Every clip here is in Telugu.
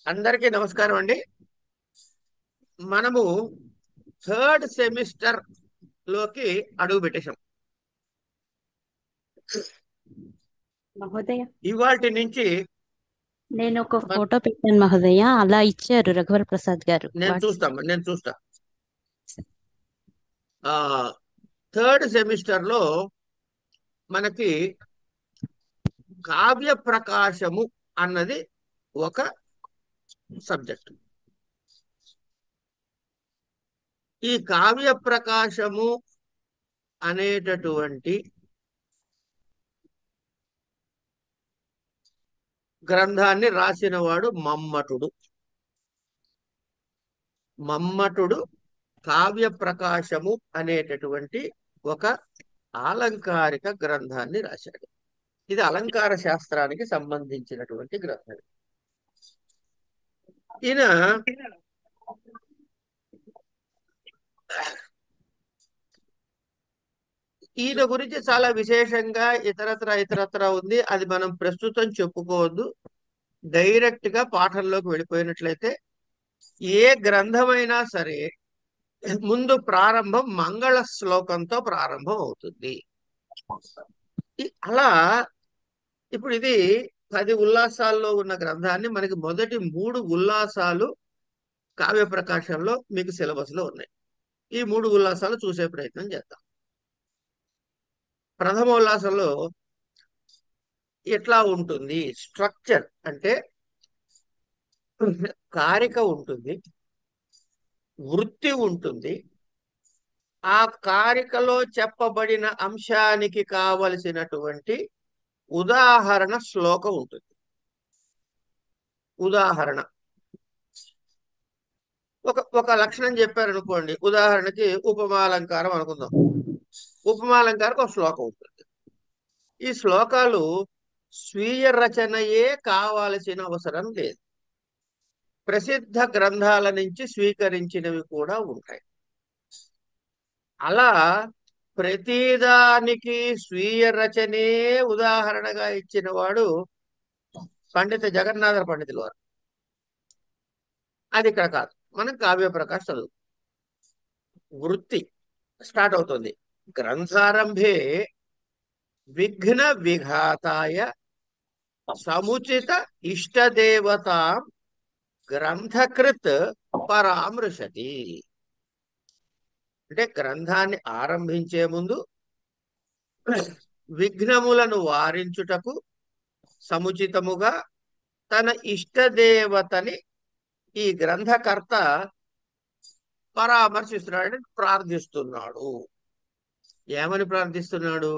అందరికీ నమస్కారం అండి. మనము థర్డ్ సెమిస్టర్ లోకి అడుగు పెట్టేశాం. మహోదయ, ఇవాల్టి నుంచి నేను ఒక మన- ఫోటో పెట్టాను మహోదయ. అలా ఇచ్చారు రఘువర ప్రసాద్ గారు నేను చూస్తా. ఆ థర్డ్ సెమిస్టర్ లో మనకి కావ్య ప్రకాశము అన్నది ఒక సబ్జెక్ట్. ఈ కావ్య ప్రకాశము అనేటటువంటి గ్రంథాన్ని రాసినవాడు మమ్మటుడు. కావ్య ప్రకాశము అనేటటువంటి ఒక ఆలంకారిక గ్రంథాన్ని రాశాడు. ఇది అలంకార శాస్త్రానికి సంబంధించినటువంటి గ్రంథం. ఈయన ఈయన గురించి చాలా విశేషంగా ఇతరత్ర ఉంది. అది మనం ప్రస్తుతం చెప్పుకోవద్దు. డైరెక్ట్ గా పాఠంలోకి వెళ్ళిపోయినట్లయితే ఏ గ్రంథమైనా సరే ముందు ప్రారంభం మంగళ శ్లోకంతో ప్రారంభం అవుతుంది. అలా ఇప్పుడు ఇది 10 ఉల్లాసాల్లో ఉన్న గ్రంథాన్ని మనకి మొదటి 3 ఉల్లాసాలు కావ్య ప్రకాశంలో మీకు సిలబస్ లో ఉన్నాయి. ఈ 3 ఉల్లాసాలు చూసే ప్రయత్నం చేద్దాం. ప్రథమ ఉల్లాసంలో ఎట్లా ఉంటుంది స్ట్రక్చర్ అంటే కారిక ఉంటుంది, వృత్తి ఉంటుంది. ఆ కారికలో చెప్పబడిన అంశానికి కావలసినటువంటి ఉదాహరణ శ్లోకం ఉంటుంది. ఉదాహరణ ఒక లక్షణం చెప్పారనుకోండి. ఉదాహరణకి ఉపమాలంకారం అనుకుందాం. ఉపమాలంకారం ఒక శ్లోకం ఉంటుంది. ఈ శ్లోకాలు స్వీయ రచనయే కావాల్సిన అవసరం లేదు. ప్రసిద్ధ గ్రంథాల నుంచి స్వీకరించినవి కూడా ఉంటాయి. అలా ప్రతిదానికి స్వీయ రచనే ఉదాహరణగా ఇచ్చిన వాడు పండిత జగన్నాథ పండితులు వారు. అది ఇక్కడ కాదు. మనం కావ్య ప్రకాశ్ చదువు. వృత్తి స్టార్ట్ అవుతుంది. గ్రంథారంభే విఘ్న విఘాతాయ సముచిత ఇష్టదేవత గ్రంథకృత్ పరామృశతి. అంటే గ్రంథాన్ని ఆరంభించే ముందు విఘ్నములను వారించుటకు సముచితముగా తన ఇష్టదేవతని ఈ గ్రంథకర్త పరామర్శిస్తున్నాడు, ప్రార్థిస్తున్నాడు. ఏమని ప్రార్థిస్తున్నాడు?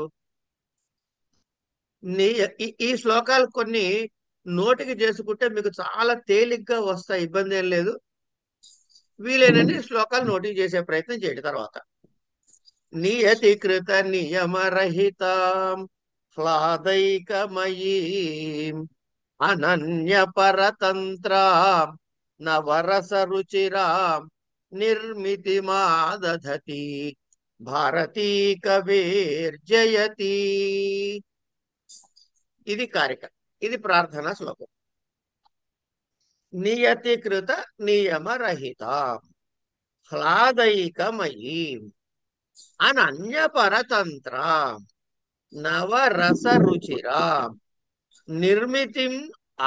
ఈ శ్లోకాలు కొన్ని నోటికి చేసుకుంటే మీకు చాలా తేలిగ్గా వస్తాయి, ఇబ్బంది ఏం లేదు. వీలైనన్ని శ్లోకాలు నోటికి చేసే ప్రయత్నం చేయండి. తర్వాత నియతికృత నియమరహితాం హ్లాదైకమయీం అనన్య పరతంత్రాం నవరస రుచిరాం నిర్మితి మాదధతి భారతీ కవేర్జయతి. ఇది కారిక. ఇది ప్రార్థనా శ్లోకం. నియతికృత నియమరహిత హ్లాదైకమయీం అనన్య పరతంత్ర నవరస రుచిరాం నిర్మితిం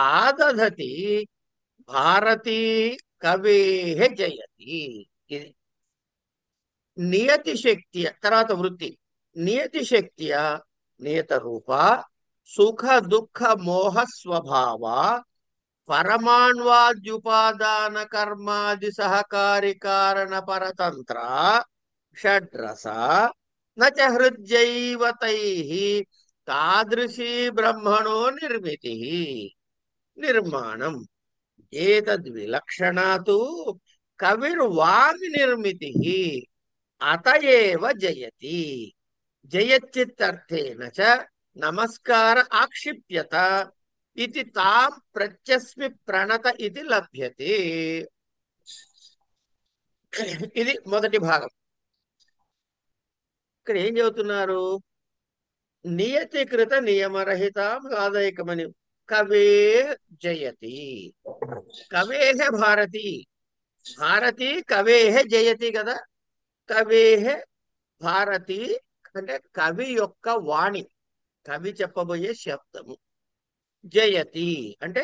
ఆదధతి భారతీ కవేహ జయతి. ఇది నియతి శక్తి. తర్వాత వృత్తి. నియతి శక్తియ నియత రూప సుఖ దుఃఖ మోహ స్వభావ పరమాణ్వాద్యుపాదాన కర్మాది సహకారి కారణ పరతంత్ర షడ్రస నచ హృద్యైవ తైః తాదృశీ బ్రహ్మణో నిర్మితి నిర్మాణం ఏతద్విలక్షణాతు కవిర్వాంగ్ నిర్మితి అతయేవ జయతి. జయచిత్తర్థేన చ నమస్కార ఆక్షిప్యత ఇది తాం ప్రత్యస్మి ప్రణత ఇది లభ్యతే. ఇది మొదటి భాగం. ఇక్కడ ఏం చెబుతున్నారు? నియతికృత నియమరహితం ఆదాయకమని కవే జయతి. కవేహ భారతి. భారతి కవేహ జయతి కదా. కవేహ భారతి అంటే కవి యొక్క వాణి, కవి చెప్పబోయే శబ్దము. జయతి అంటే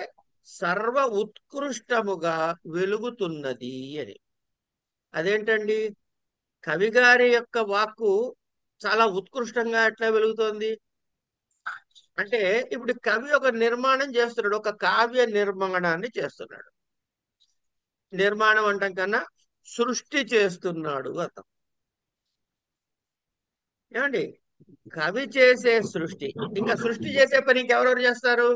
సర్వ ఉత్కృష్టముగా వెలుగుతున్నది అని. అదేంటండి, కవి గారి యొక్క వాక్కు చాలా ఉత్కృష్టంగా ఎట్లా వెలుగుతోంది అంటే, ఇప్పుడు కవి ఒక నిర్మాణం చేస్తున్నాడు, ఒక కావ్య నిర్మాణాన్ని చేస్తున్నాడు. నిర్మాణం అంటాం కన్నా సృష్టి చేస్తున్నాడు అర్థం. ఏమండి, కవి చేసే సృష్టి, ఇంకా సృష్టి చేసే పని ఇంకెవరెవరు చేస్తారు?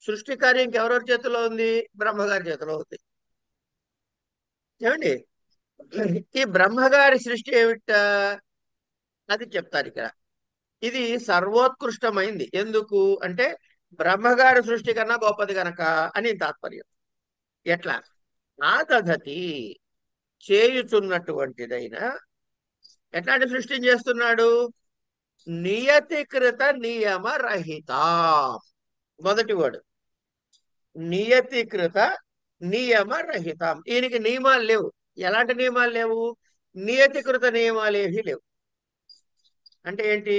సృష్టి కార్యం ఇంకెవరెవరి చేతిలో ఉంది? బ్రహ్మగారి చేతిలో ఉంది. ఏమండి, ఈ బ్రహ్మగారి సృష్టి ఏమిట అది చెప్తారు ఇక్కడ. ఇది సర్వోత్కృష్టమైంది. ఎందుకు అంటే బ్రహ్మగారి సృష్టి కన్నా గొప్పది కనుక అని తాత్పర్యం. ఎట్లా? ఆదధతి చేయుచున్నటువంటిదైన ఎట్లాంటి సృష్టిని చేస్తున్నాడు? నియతికృత నియమ రహిత. మొదటి వాడు నియతికృత నియమ రహితం. ఈయనకి నియమాలు లేవు. ఎలాంటి నియమాలు లేవు? నియతికృత నియమాలు ఏవి లేవు. అంటే ఏంటి?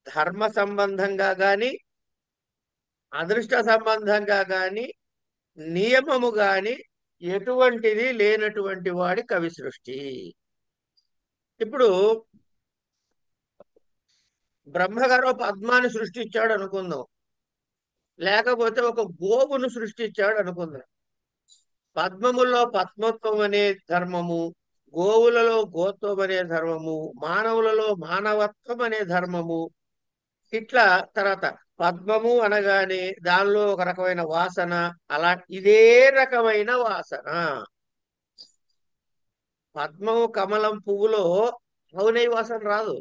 ధర్మ సంబంధంగా గాని, అదృష్ట సంబంధంగా గాని, నియమము గాని ఎటువంటిది లేనటువంటి వాడి కవి సృష్టి. ఇప్పుడు బ్రహ్మగారు పద్మాన్ని సృష్టించాడు అనుకుందాం, లేకపోతే ఒక గోవును సృష్టించాడు అనుకుందాం. పద్మములో పద్మత్వం అనే ధర్మము, గోవులలో గోత్వం అనే ధర్మము, మానవులలో మానవత్వం అనే ధర్మము, ఇట్లా తర్వాత పద్మము అనగానే దానిలో ఒక రకమైన వాసన, అలా ఇదే రకమైన వాసన. పద్మము కమలం పువ్వులో అవునై వాసన రాదు,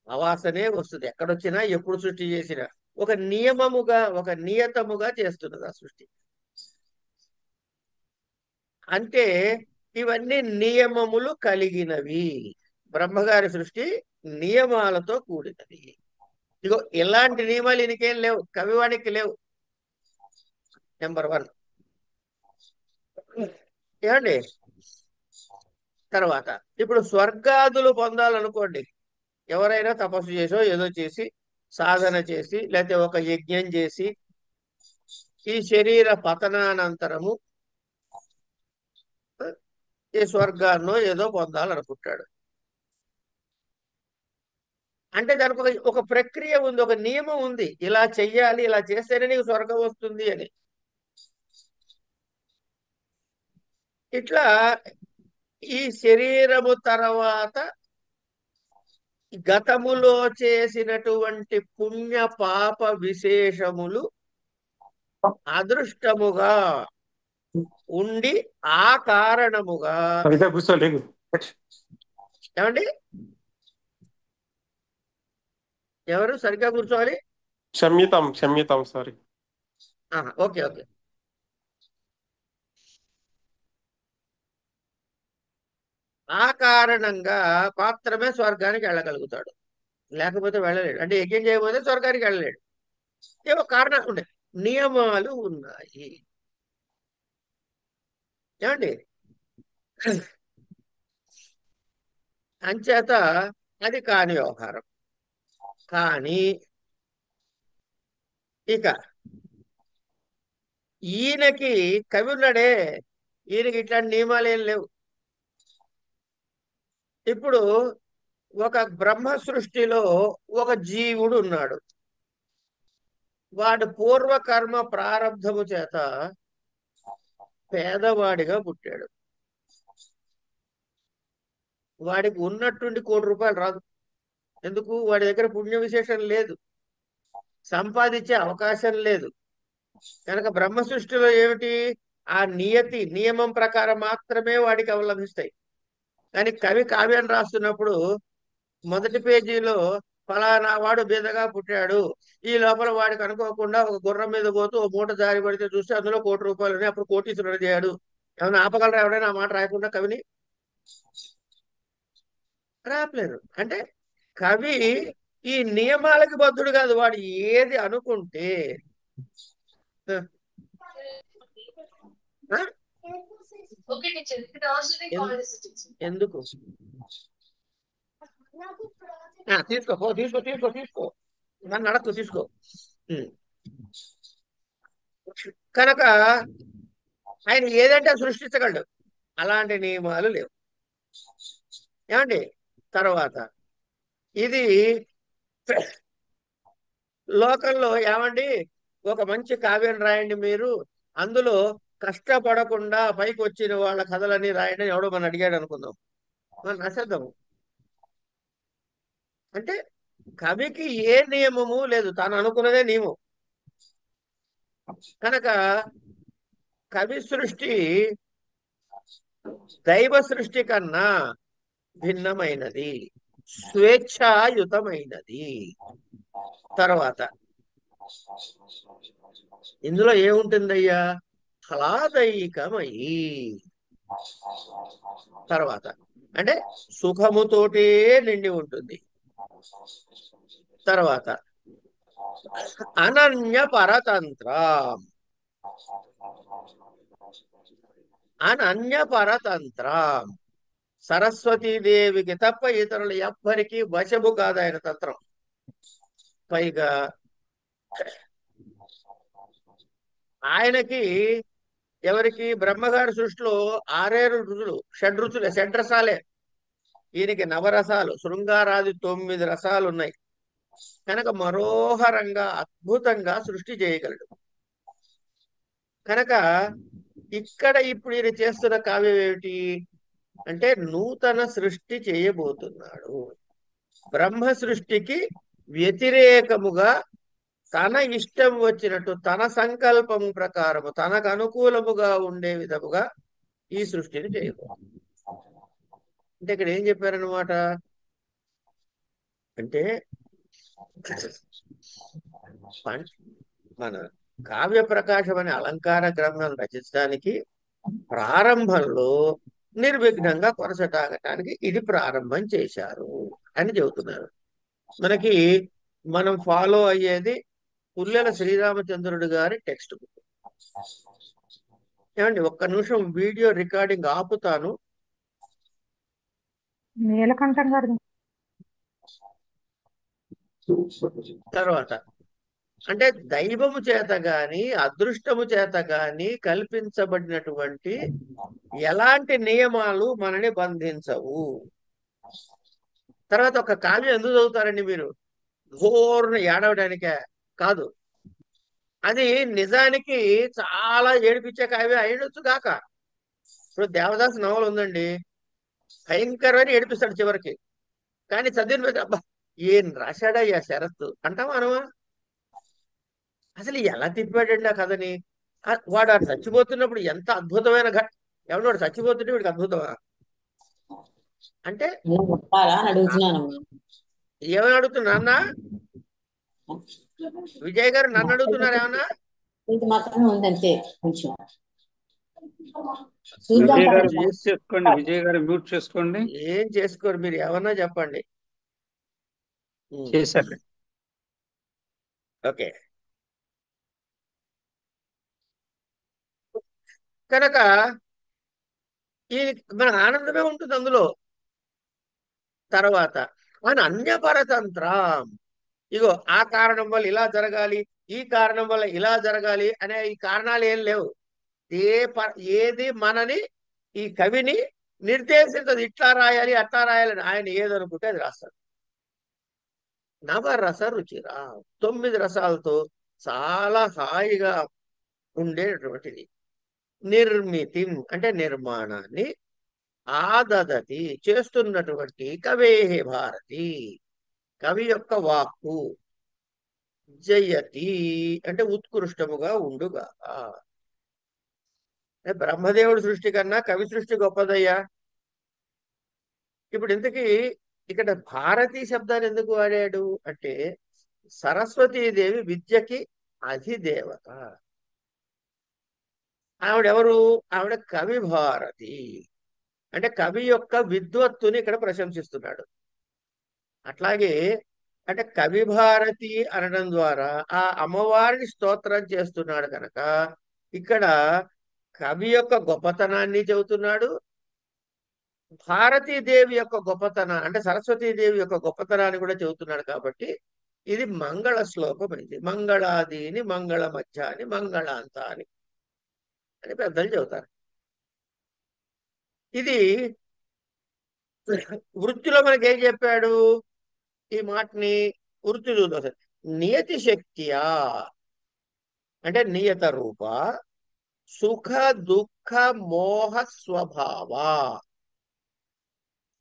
అవాసనే వస్తుంది. ఎక్కడొచ్చినా ఎప్పుడు సృష్టి చేసినా ఒక నియమముగా, ఒక నియతముగా చేస్తున్నది ఆ సృష్టి. అంటే ఇవన్నీ నియమములు కలిగినవి. బ్రహ్మగారి సృష్టి నియమాలతో కూడినది. ఇగో ఇలాంటి నియమాలు ఈయనకేం లేవు, కవివాణికి లేవు. నెంబర్ 1. ఏమండి, తర్వాత ఇప్పుడు స్వర్గాదులు పొందాలనుకోండి, ఎవరైనా తపస్సు చేసో ఏదో చేసి, సాధన చేసి, లేకపోతే ఒక యజ్ఞం చేసి, ఈ శరీర పతనానంతరము ఈ స్వర్గాన్నో ఏదో పొందాలనుకుంటాడు. అంటే దానికి ఒక ప్రక్రియ ఉంది, ఒక నియమం ఉంది. ఇలా చెయ్యాలి, ఇలా చేస్తేనే నీకు స్వర్గం వస్తుంది అని. ఇట్లా ఈ శరీరము తర్వాత గతములో చేసినటువంటి పుణ్య పాప విశేషములు అదృష్టముగా ఉండి ఆ కారణముగా కవిత కూర్చోలేదు. ఏమండి, ఎవరు సరిగ్గా కూర్చోవాలి? క్షమ్యతాం క్షమ్యతాం సారీ. Okay okay. ఆ కారణంగా మాత్రమే స్వర్గానికి వెళ్ళగలుగుతాడు, లేకపోతే వెళ్ళలేడు. అంటే యజ్ఞం చేయకపోతే స్వర్గానికి వెళ్ళలేడు. ఏవో కారణాలు ఉన్నాయి, నియమాలు ఉన్నాయి. ఏమండి, అంచేత అది కాని వ్యవహారం. కానీ ఇక ఈయనకి కవి ఉన్నాడే, ఈయనకి ఇట్లాంటి నియమాలు ఏం లేవు. ఇప్పుడు ఒక బ్రహ్మ సృష్టిలో ఒక జీవుడు ఉన్నాడు. వాడు పూర్వకర్మ ప్రారంధము చేత పేదవాడిగా పుట్టాడు. వాడికి ఉన్నట్టుండి ₹1,00,00,000 రాదు. ఎందుకు? వాడి దగ్గర పుణ్య విశేషం లేదు, సంపాదించే అవకాశం లేదు. కనుక బ్రహ్మ సృష్టిలో ఏమిటి? ఆ నియతి నియమం ప్రకారం మాత్రమే వాడికి అవలంబిస్తాయి. కానీ కవి కావ్యం రాస్తున్నప్పుడు మొదటి పేజీలో ఫలానా వాడు బీదగా పుట్టాడు, ఈ లోపల వాడికి అనుకోకుండా ఒక గుర్రం మీద పోతూ ఓ మూట జారి పడితే చూస్తే అందులో ₹1,00,00,000 ఉన్నాయి, అప్పుడు కోటీశ్వరుడు అయ్యాడు. ఏమైనా ఆపగలరా ఎవడైనా ఆ మాట రాయకుండా కవిని? రాపలేరు. అంటే కవి ఈ నియమాలకి బద్ధుడు కాదు. వాడు ఏది అనుకుంటే ఆ, ఆ? ఎన్- ఎందుకు తీసుకో పో, తీసుకో తీసుకో తీసుకో, నన్ను అడగకు, తీసుకో. ఉం. కనుక ఆయన ఏదంటే అది సృష్టించగలడు, అలాంటి నియమాలు లేవు. ఏమండి? తర్వాత ఇది లోకంలో ఏమండి, ఒక మంచి కావ్యం రాయండి మీరు, అందులో కష్టపడకుండా పైకి వచ్చిన వాళ్ళ కథలన్నీ రాయండి అని ఎవడో మనం అడిగాడు అనుకుందాం, మనం రాసేద్దాము. అంటే కవికి ఏ నియమము లేదు, తాను అనుకున్నదే నియమం. కనుక కవి సృష్టి దైవ సృష్టి కన్నా భిన్నమైనది, స్వేచ్ఛాయుతమైనది. తర్వాత ఇందులో ఏముంటుందయ్యా? ఫలాదైకమయి. తర్వాత అంటే సుఖముతోటే నిండి ఉంటుంది. తర్వాత అనన్య పరతంత్రం. అనన్య పరతంత్రం. సరస్వతీదేవికి తప్ప ఇతరులు ఎవ్వరికి వశము కాదు ఆయన తంత్రం. పైగా ఆయనకి, ఎవరికి, బ్రహ్మగారి సృష్టిలో 6 రుచులు, షడ్రుచులే, షడ్రసాలే. ఈయనకి నవరసాలు, శృంగారాది 9 రసాలు ఉన్నాయి. కనుక మనోహరంగా అద్భుతంగా సృష్టి చేయగలడు. కనుక ఇక్కడ ఇప్పుడు ఈయన చేస్తున్న కావ్యం ఏమిటి అంటే నూతన సృష్టి చేయబోతున్నాడు. బ్రహ్మ సృష్టికి వ్యతిరేకముగా తన ఇష్టం వచ్చినట్టు, తన సంకల్పము ప్రకారము, తనకు అనుకూలముగా ఉండే విధముగా ఈ సృష్టిని చేయబోతున్నాడు. అంటే ఇక్కడ ఏం చెప్పారనమాట అంటే, మన కావ్య ప్రకాశం అనే అలంకార గ్రంథం రచించడానికి ప్రారంభంలో నిర్విఘ్నంగా కొనసాగటానికి ఇది ప్రారంభం చేశారు అని చెబుతున్నారు. మనకి మనం ఫాలో అయ్యేది పుల్లెల శ్రీరామచంద్రుడు గారి టెక్స్ట్ బుక్. ఏమండి, ఒక్క నిమిషం వీడియో రికార్డింగ్ ఆపుతాను. నీలకంఠం గారు తర్వాత అంటే దైవము చేత గాని అదృష్టము చేత గాని కల్పించబడినటువంటి ఎలాంటి నియమాలు మనని బంధించవు. తర్వాత ఒక కావ్యం ఎందుకు చదువుతారండి మీరు? ఘోరను ఏడవడానికే కాదు, అది నిజానికి చాలా ఏడిపించే కావ్యం అయ్యొచ్చు కాక. ఇప్పుడు దేవదాస్ నవల ఉందండి, భయంకరమైన ఏడిపిస్తాడు చివరికి, కానీ చదివిన మీద అబ్బా ఏం రాశాడయ్యా శరత్ అంటావా అనవా? అసలు ఎలా తిప్పాడండి ఆ కథని. వాడు ఆ చచ్చిపోతున్నప్పుడు ఎంత అద్భుతమైన ఎవడు వాడు చచ్చిపోతుంటే వీడికి అద్భుతమా అంటే? చెప్పాలా అని అడుగుతున్నాను. ఏమని అడుగుతున్నా అన్న? విజయ్ గారు నన్ను అడుగుతున్నారు ఏమన్నా? ఇది మాత్రమే ఉంది అంతే. కొంచెం చూద్దాం. విజయ్ గారు మ్యూట్ చేసుకోండి, విజయ్ గారు మ్యూట్ చేసుకోండి. ఏం చేసుకోరు, మీరు ఏమన్నా చెప్పండి. చేశారు. ఓకే. కనుక ఈ మన ఆనందమే ఉంటుంది అందులో. తర్వాత మన అన్యపరతంత్రం. ఇగో ఆ కారణం వల్ల ఇలా జరగాలి, ఈ కారణం వల్ల ఇలా జరగాలి అనే ఈ కారణాలు ఏం లేవు. ఏది మనని, ఈ కవిని నిర్దేశించదు ఇట్లా రాయాలి అట్లా రాయాలని. ఆయన ఏదనుకుంటే అది రాస్తాడు. నవరస రుచిరా, 9 రసాలతో చాలా హాయిగా ఉండేటటువంటిది. నిర్మితి అంటే నిర్మాణాన్ని, ఆదదతి చేస్తున్నటువంటి కవేహే భారతి కవి యొక్క వాక్కు, జయతి అంటే ఉత్కృష్టముగా ఉండుగా. బ్రహ్మదేవుడి సృష్టి కన్నా కవి సృష్టి గొప్పదయ్యా. ఇప్పుడు ఇంతకీ ఇక్కడ భారతీ శబ్దాన్ని ఎందుకు వాడాడు అంటే, సరస్వతీదేవి విద్యకి అధిదేవత. ఆవిడెవరు? ఆవిడ కవి భారతి. అంటే కవి యొక్క విద్వత్తుని ఇక్కడ ప్రశంసిస్తున్నాడు. అట్లాగే అంటే కవి భారతి అనడం ద్వారా ఆ అమ్మవారిని స్తోత్రం చేస్తున్నాడు కనుక ఇక్కడ కవి యొక్క గొప్పతనాన్ని చెబుతున్నాడు. భారతీదేవి యొక్క అంటే సరస్వతీదేవి యొక్క గొప్పతనాన్ని కూడా చెబుతున్నాడు. కాబట్టి ఇది మంగళ శ్లోకం. ఇది మంగళాదీని మంగళ మధ్యాని మంగళాంత అని పెద్దలు చెబుతారు. ఇది వృత్తిలో మనకి ఏం చెప్పాడు? ఈ మాటని వృత్తి చూద్దాం. నియతి శక్తియా అంటే నియత రూప సుఖ దుఃఖ మోహ స్వభావ.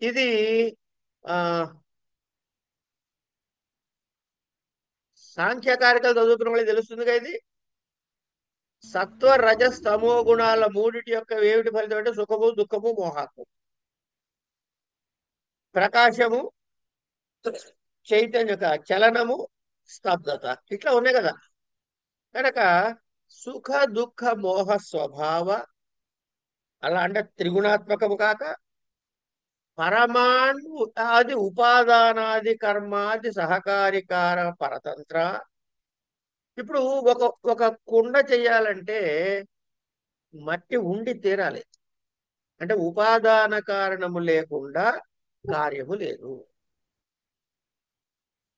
ఇది ఆ సాంఖ్యకారికలు చదువుకున్న వాళ్ళకి తెలుస్తుందిగా. ఇది సత్వ రజస్ తమో గుణాల మూడిటి యొక్క ఏమిటి ఫలితం అంటే సుఖము దుఃఖము మోహాత్ము, ప్రకాశము చైతన్య చలనము స్తబ్దత, ఇట్లా ఉన్నాయి కదా. కనుక సుఖ దుఃఖ మోహ స్వభావ అలా అంటే త్రిగుణాత్మకము కాక పరమాణు ఆది ఉపాదానాది కర్మాది సహకారికార పరతంత్ర. ఇప్పుడు ఒక ఒక కుండ చెయ్యాలంటే మట్టి ఉండి తీరాలి. అంటే ఉపాదాన కారణము లేకుండా కార్యము లేదు.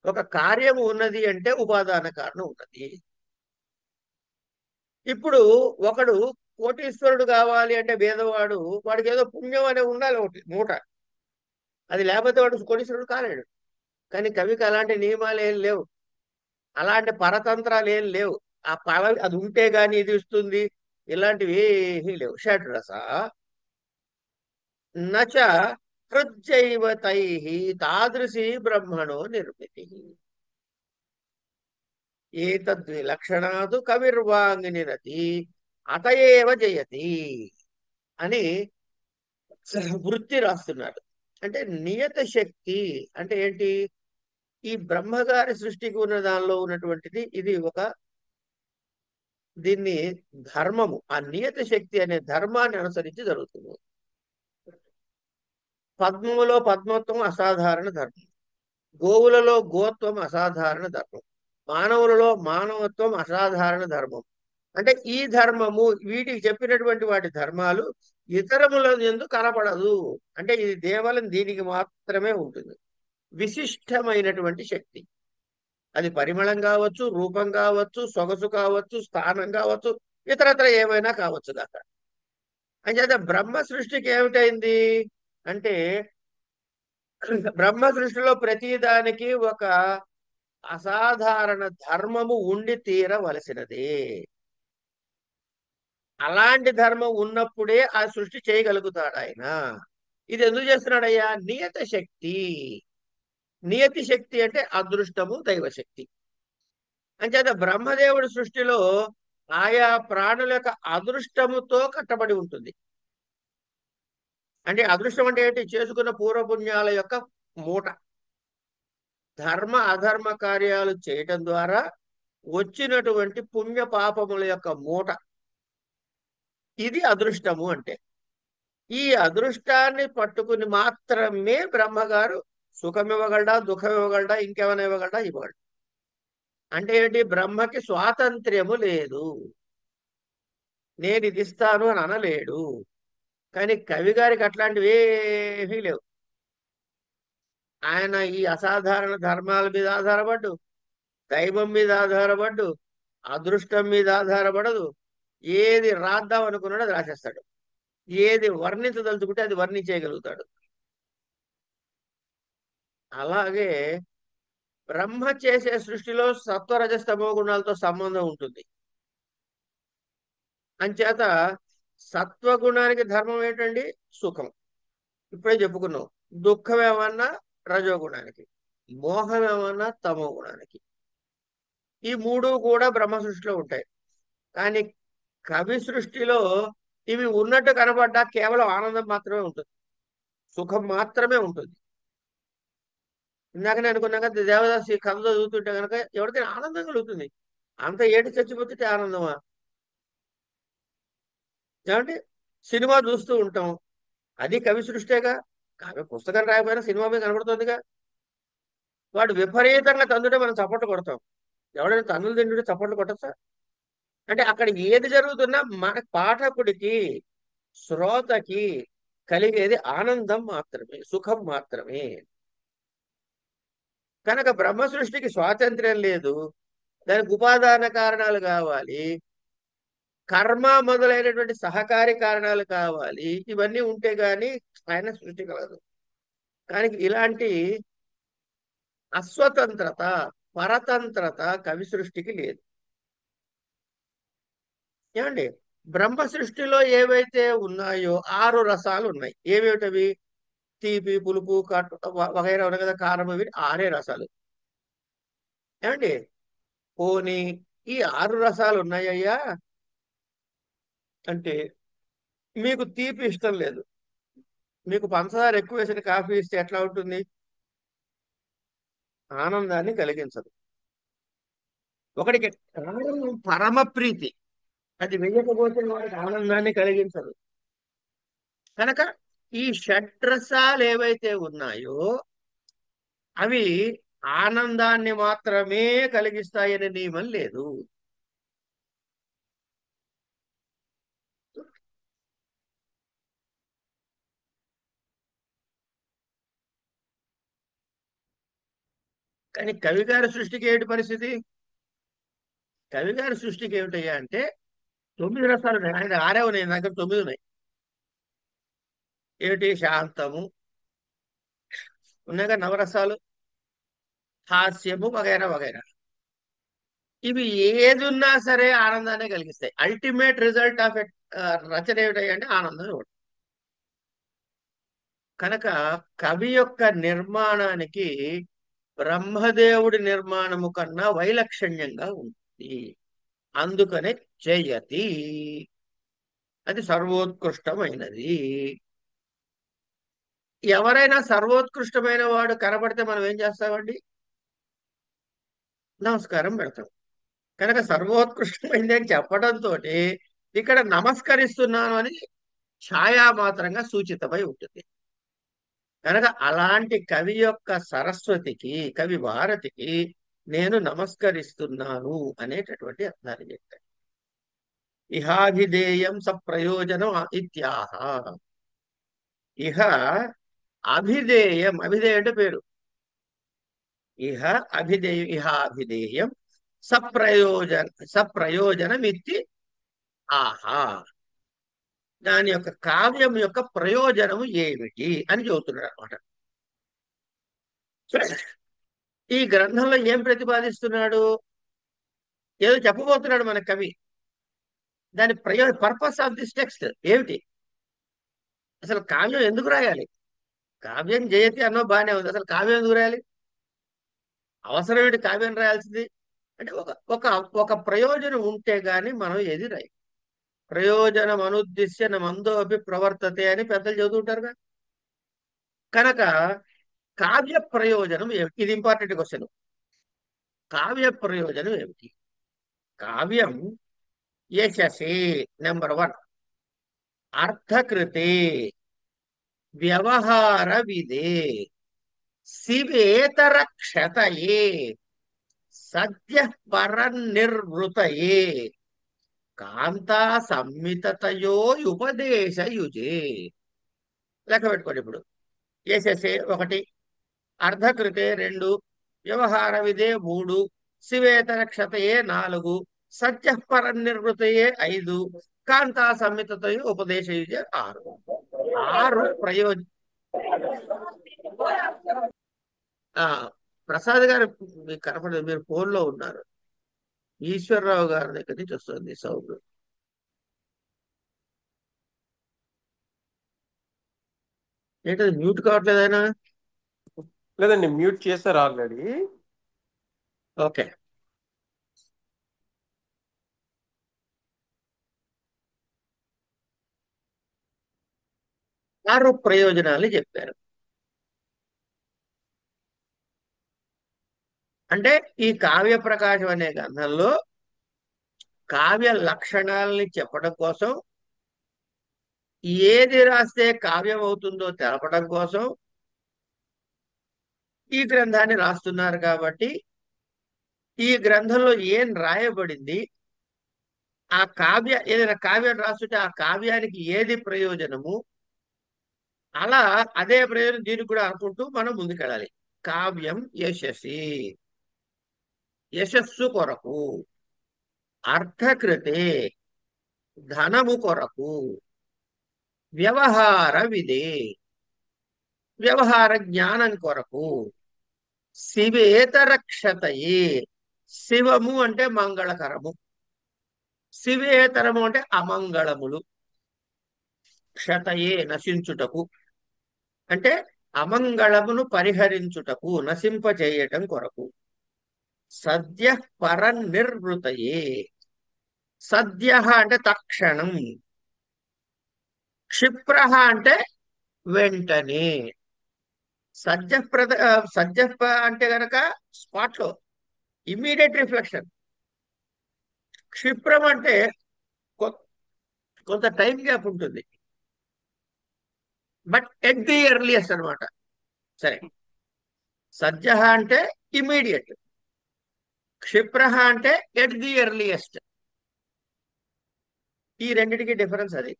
ఒక కార్యము ఉన్నది అంటే ఉపాదాన కారణం ఉన్నది. ఇప్పుడు ఒకడు కోటీశ్వరుడు కావాలి అంటే భేదవాడు, వాడికి ఏదో పుణ్యం అనే ఉండాలి, ఒకటి మూట. అది లేకపోతే వాడు కోటీశ్వరుడు కాలేడు. కానీ కవికి అలాంటి నియమాలు ఏం లేవు, అలాంటి పరతంత్రాలు ఏం లేవు. ఆ అది ఉంటే గాని ఇది ఇస్తుంది, ఇలాంటివి ఏమీ లేవు. షడ్రస నచ హృజ్జైవ తైః తాదృశీ బ్రహ్మణో నిర్మితి ఏతద్విలక్షణాదు కవిర్వాంగినిరతి అతయేవ జయతి అని వృత్తి రాస్తున్నాడు. అంటే నియత శక్తి అంటే ఏంటి? ఈ బ్రహ్మగారి సృష్టికి ఉన్న దానిలో ఉన్నటువంటిది ఇది దీన్ని ధర్మము. ఆ నియత శక్తి అనే ధర్మాన్ని అనుసరించి జరుగుతుంది. పద్మములో పద్మత్వం అసాధారణ ధర్మం, గోవులలో గోత్వం అసాధారణ ధర్మం, మానవులలో మానవత్వం అసాధారణ ధర్మం. అంటే ఈ ధర్మము, వీటికి చెప్పినటువంటి వాటి ధర్మాలు ఇతరముల యందు కనపడదు. అంటే ఇది కేవలం దీనికి మాత్రమే ఉంటుంది. విశిష్టమైనటువంటి శక్తి. అది పరిమళం కావచ్చు, రూపం కావచ్చు, సొగసు కావచ్చు, స్థానం కావచ్చు, ఇతరత్ర ఏమైనా కావచ్చు దాకా. అంచేత బ్రహ్మ సృష్టికి ఏమిటైంది అంటే బ్రహ్మ సృష్టిలో ప్రతిదానికి ఒక అసాధారణ ధర్మము ఉండి తీరవలసినదే. అలాంటి ధర్మం ఉన్నప్పుడే ఆ సృష్టి చేయగలుగుతాడు ఆయన. ఇది ఎందుకు చేస్తున్నాడయ్యా? నియత శక్తి. నియతి శక్తి అంటే అదృష్టము, దైవశక్తి. అంచేత బ్రహ్మదేవుడి సృష్టిలో ఆయా ప్రాణుల యొక్క అదృష్టముతో కట్టబడి ఉంటుంది. అంటే అదృష్టం అంటే ఏంటి? చేసుకున్న పూర్వపుణ్యాల యొక్క మూట. ధర్మ అధర్మ కార్యాలు చేయటం ద్వారా వచ్చినటువంటి పుణ్య పాపముల యొక్క మూట. ఇది అదృష్టము అంటే. ఈ అదృష్టాన్ని పట్టుకుని మాత్రమే బ్రహ్మగారు సుఖం ఇవ్వగలడా, దుఃఖం ఇవ్వగలడా, ఇంకేమైనా ఇవ్వగలడా? అంటే ఏంటి? బ్రహ్మకి స్వాతంత్ర్యము లేదు. నేను ఇది ఇస్తాను అని అనలేడు. కానీ కవి గారికి అట్లాంటివి ఏమీ లేవు. ఆయన ఈ అసాధారణ ధర్మాల మీద ఆధారపడ్డు, దైవం మీద ఆధారపడ్డు, అదృష్టం మీద ఆధారపడదు. ఏది రాద్దాం అనుకున్నాడో అది రాసేస్తాడు. ఏది వర్ణించదలుచుకుంటే అది వర్ణించేయగలుగుతాడు. అలాగే బ్రహ్మ చేసే సృష్టిలో సత్వరజస్తమో గుణాలతో సంబంధం ఉంటుంది. అంచేత సత్వగుణానికి ధర్మం ఏంటండి? సుఖం. ఇప్పుడే చెప్పుకున్నాం. దుఃఖం ఏమన్నా రజోగుణానికి, మోహం ఏమన్నా తమో గుణానికి. ఈ మూడు కూడా బ్రహ్మ సృష్టిలో ఉంటాయి. కానీ కవి సృష్టిలో ఇవి ఉన్నట్టు కనబడ్డా కేవలం ఆనందం మాత్రమే ఉంటుంది, సుఖం మాత్రమే ఉంటుంది. ఇందాకనే అనుకున్నాక దేవదాస్ ఈ కథ చదువుతుంటే కనుక ఎవరికైనా ఆనందం కలుగుతుంది. అంత ఏటి చచ్చిపోతుంటే ఆనందమా? ఏమంటే సినిమా చూస్తూ ఉంటాం, అది కవి సృష్టేగా. కావ్య పుస్తకం రాయకపోయినా సినిమా మీద కనబడుతుందిగా. వాడు విపరీతంగా తందుడే మనం చప్పట్లు కొడతాం. ఎవడైనా తన్నులు తింటుంటే చప్పట్లు కొట్టచ్చా? అంటే అక్కడ ఏది జరుగుతున్నా మన పాఠకుడికి, శ్రోతకి కలిగేది ఆనందం మాత్రమే, సుఖం మాత్రమే. కనుక బ్రహ్మ సృష్టికి స్వాతంత్ర్యం లేదు, దానికి ఉపాదాన కారణాలు కావాలి, కర్మ మొదలైనటువంటి సహకారి కారణాలు కావాలి. ఇవన్నీ ఉంటే గాని ఆయన సృష్టి కలదు. కానీ ఇలాంటి అస్వతంత్రత, పరతంత్రత కవి సృష్టికి లేదు. ఏమండి, బ్రహ్మ సృష్టిలో ఏవైతే ఉన్నాయో 6 రసాలు ఉన్నాయి. ఏవేమిటవి? తీపి, పులుపు, వగైరా ఉన్నాయి కదా, కారం, ఇవి 6 రసాలు. ఏమండి, పోనీ ఈ 6 రసాలు ఉన్నాయ్యా అంటే మీకు తీపి ఇష్టం లేదు, మీకు పంచదార ఎక్కువ వేసిన కాఫీ ఇస్తే ఎట్లా ఉంటుంది? ఆనందాన్ని కలిగించదు. ఒకడికి కారణం పరమ ప్రీతి, అది వెయ్యకపోతే వాడికి ఆనందాన్ని కలిగించదు. కనుక ఈ షడ్రసాలు ఏవైతే ఉన్నాయో అవి ఆనందాన్ని మాత్రమే కలిగిస్తాయనే నియమం లేదు. కానీ కవి గారి సృష్టికి ఏమిటి పరిస్థితి? కవి గారి సృష్టికి ఏమిటయ్యా అంటే 9 రసాలు ఉన్నాయి. ఆయన 6 ఉన్నాయి, నా దగ్గర 9 ఉన్నాయి. ఏమిటి? శాంతము ఉన్నాయిగా, నవరసాలు, హాస్యము, వగైరా వగైరా. ఇవి ఏది ఉన్నా సరే ఆనందాన్ని కలిగిస్తాయి. అల్టిమేట్ రిజల్ట్ ఆఫ్ రచన ఏమిటాయి అంటే ఆనందం ఇవ్వడం. కనుక కవి యొక్క నిర్మాణానికి బ్రహ్మదేవుడి నిర్మాణము కన్నా వైలక్షణ్యంగా ఉంటుంది. అందుకనే జయతి, అది సర్వోత్కృష్టమైనది. ఎవరైనా సర్వోత్కృష్టమైన వాడు కనబడితే మనం ఏం చేస్తామండి? నమస్కారం పెడతాం. కనుక సర్వోత్కృష్టమైంది అని చెప్పడంతో ఇక్కడ నమస్కరిస్తున్నాను అని ఛాయామాత్రంగా సూచితమై ఉంటుంది. కనుక అలాంటి కవి యొక్క సరస్వతికి, కవి భారతికి నేను నమస్కరిస్తున్నాను అనేటటువంటి అర్థాన్ని చెప్పాను. ఇహాభిధేయం సప్రయోజనం ఇత్యాహ. ఇహ అభిధేయం, అభిధేయం అంటే పేరు. ఇహ అభిధేయం, ఇహాభిధేయం సప్రయోజనం ఇత్తి ఆహా. దాని యొక్క కావ్యం యొక్క ప్రయోజనము ఏమిటి అని చెబుతున్నాడు అనమాట. ఈ గ్రంథంలో ఏం ప్రతిపాదిస్తున్నాడు? ఏదో చెప్పబోతున్నాడు మన కవి. దాని పర్పస్ ఆఫ్ దిస్ టెక్స్ట్ ఏమిటి? అసలు కావ్యం ఎందుకు రాయాలి? కావ్యం జయతి అన్నో బాగానే ఉంది, అసలు కావ్యం ఎందుకు రాయాలి? అవసరం ఏంటి కావ్యం రాయాల్సింది? అంటే ఒక ఒక ఒక ప్రయోజనం ఉంటే గాని మనం ఏది రాయి. ప్రయోజనం అనుద్దిశ్య మందో అభి ప్రవర్తతే అని పెద్దలు చదువుతుంటారుగా. కనుక కావ్య ప్రయోజనం ఏమిటి? ఇది ఇంపార్టెంట్ క్వశ్చన్. కావ్య ప్రయోజనం ఏమిటి? కావ్యం యశసి నెంబర్ 1, అర్థకృతే, వ్యవహార విదే, శివేతర క్షతయే, సద్య పరనిర్వృతయే, కాంతా సంమితతయో ఉపదేశయుజే. లెక్క పెట్టుకోండి ఇప్పుడు. యశసే 1, అర్ధకృతే 2, వ్యవహార విదే 3, శివేతర క్షతయే 4, సత్య పరనిర్వృతయే 5, కాంతా సంమితతయో ఉపదేశయుజే 6. 6 ప్రయోజనం. ప్రసాద్ గారు మీకు కనపడలేదు, మీరు ఫోన్లో ఉన్నారు. ఈశ్వరరావు గారి దగ్గర నుంచి వస్తుంది సౌండ్. ఏంటది మ్యూట్ కావట్లేదు ఆయన? లేదండి, మ్యూట్ చేశారు ఆల్రెడీ. ఓకే. ఆరు ప్రయోజనాలు చెప్పారు. అంటే ఈ కావ్య ప్రకాశం అనే గ్రంథంలో కావ్య లక్షణాలని చెప్పడం కోసం, ఏది రాస్తే కావ్యం అవుతుందో తెలపడం కోసం, ఈ గ్రంథాన్ని రాస్తున్నారు కాబట్టి ఈ గ్రంథంలో ఏం రాయబడింది, ఆ ఏదైనా కావ్యం రాస్తుంటే ఆ కావ్యానికి ఏది ప్రయోజనము, అలా అదే ప్రయోజనం దీనికి కూడా అనుకుంటూ మనం ముందుకెళ్ళాలి. కావ్యం యశస్సు కొరకు, అర్థకృతే ధనము కొరకు, వ్యవహార విదే వ్యవహార జ్ఞానం కొరకు, శివేతరక్షతయే శివము అంటే మంగళకరము, శివేతరము అంటే అమంగళములు, క్షతయే నశించుటకు అంటే అమంగళమును పరిహరించుటకు, నశింపచేయటం కొరకు, సద్య పరనిర్వృతయే సద్య అంటే తక్షణం, క్షిప్ర అంటే వెంటనే, సద్య అంటే గనక స్పాట్ లో ఇమ్మీడియట్ రిఫ్లెక్షన్, క్షిప్రం అంటే కొ- కొంత టైం గ్యాప్ ఉంటుంది, బట్ ఎట్ ది ఎర్లియస్ట్ అనమాట. సరే, సద్య అంటే ఇమ్మీడియట్, క్షిప్ర అంటే ఎట్ ది ఎర్లియస్ట్. ఈ రెండిటికి డిఫరెన్స్ అది.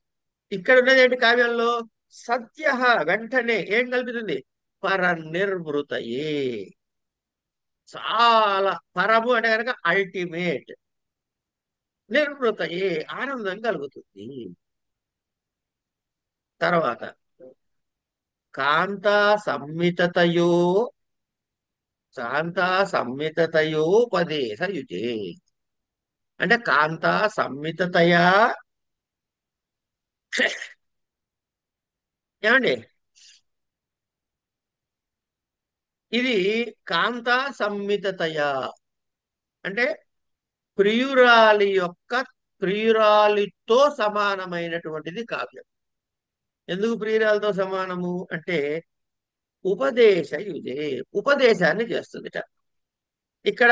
ఇక్కడ ఉన్నది ఏంటి కావ్యంలో? సద్య వెంటనే ఏం కలుపుతుంది? పరనిర్వృతయే, చాలా పరము అంటే కనుక అల్టిమేట్, నిర్వృతయే ఆనందం కలుగుతుంది. తర్వాత కాంతా సంమితతయో కాంతా సంమితతయోపదేశయుతే అంటే కాంతా సంమితతయా, ఏమండి ఇది కాంతా సంమితతయా అంటే ప్రియురాలితో సమానమైనటువంటిది కావ్యం. ఎందుకు ప్రియురాలతో సమానము అంటే ఉపదేశయుజే, ఉపదేశాన్ని చేస్తుందిట. ఇక్కడ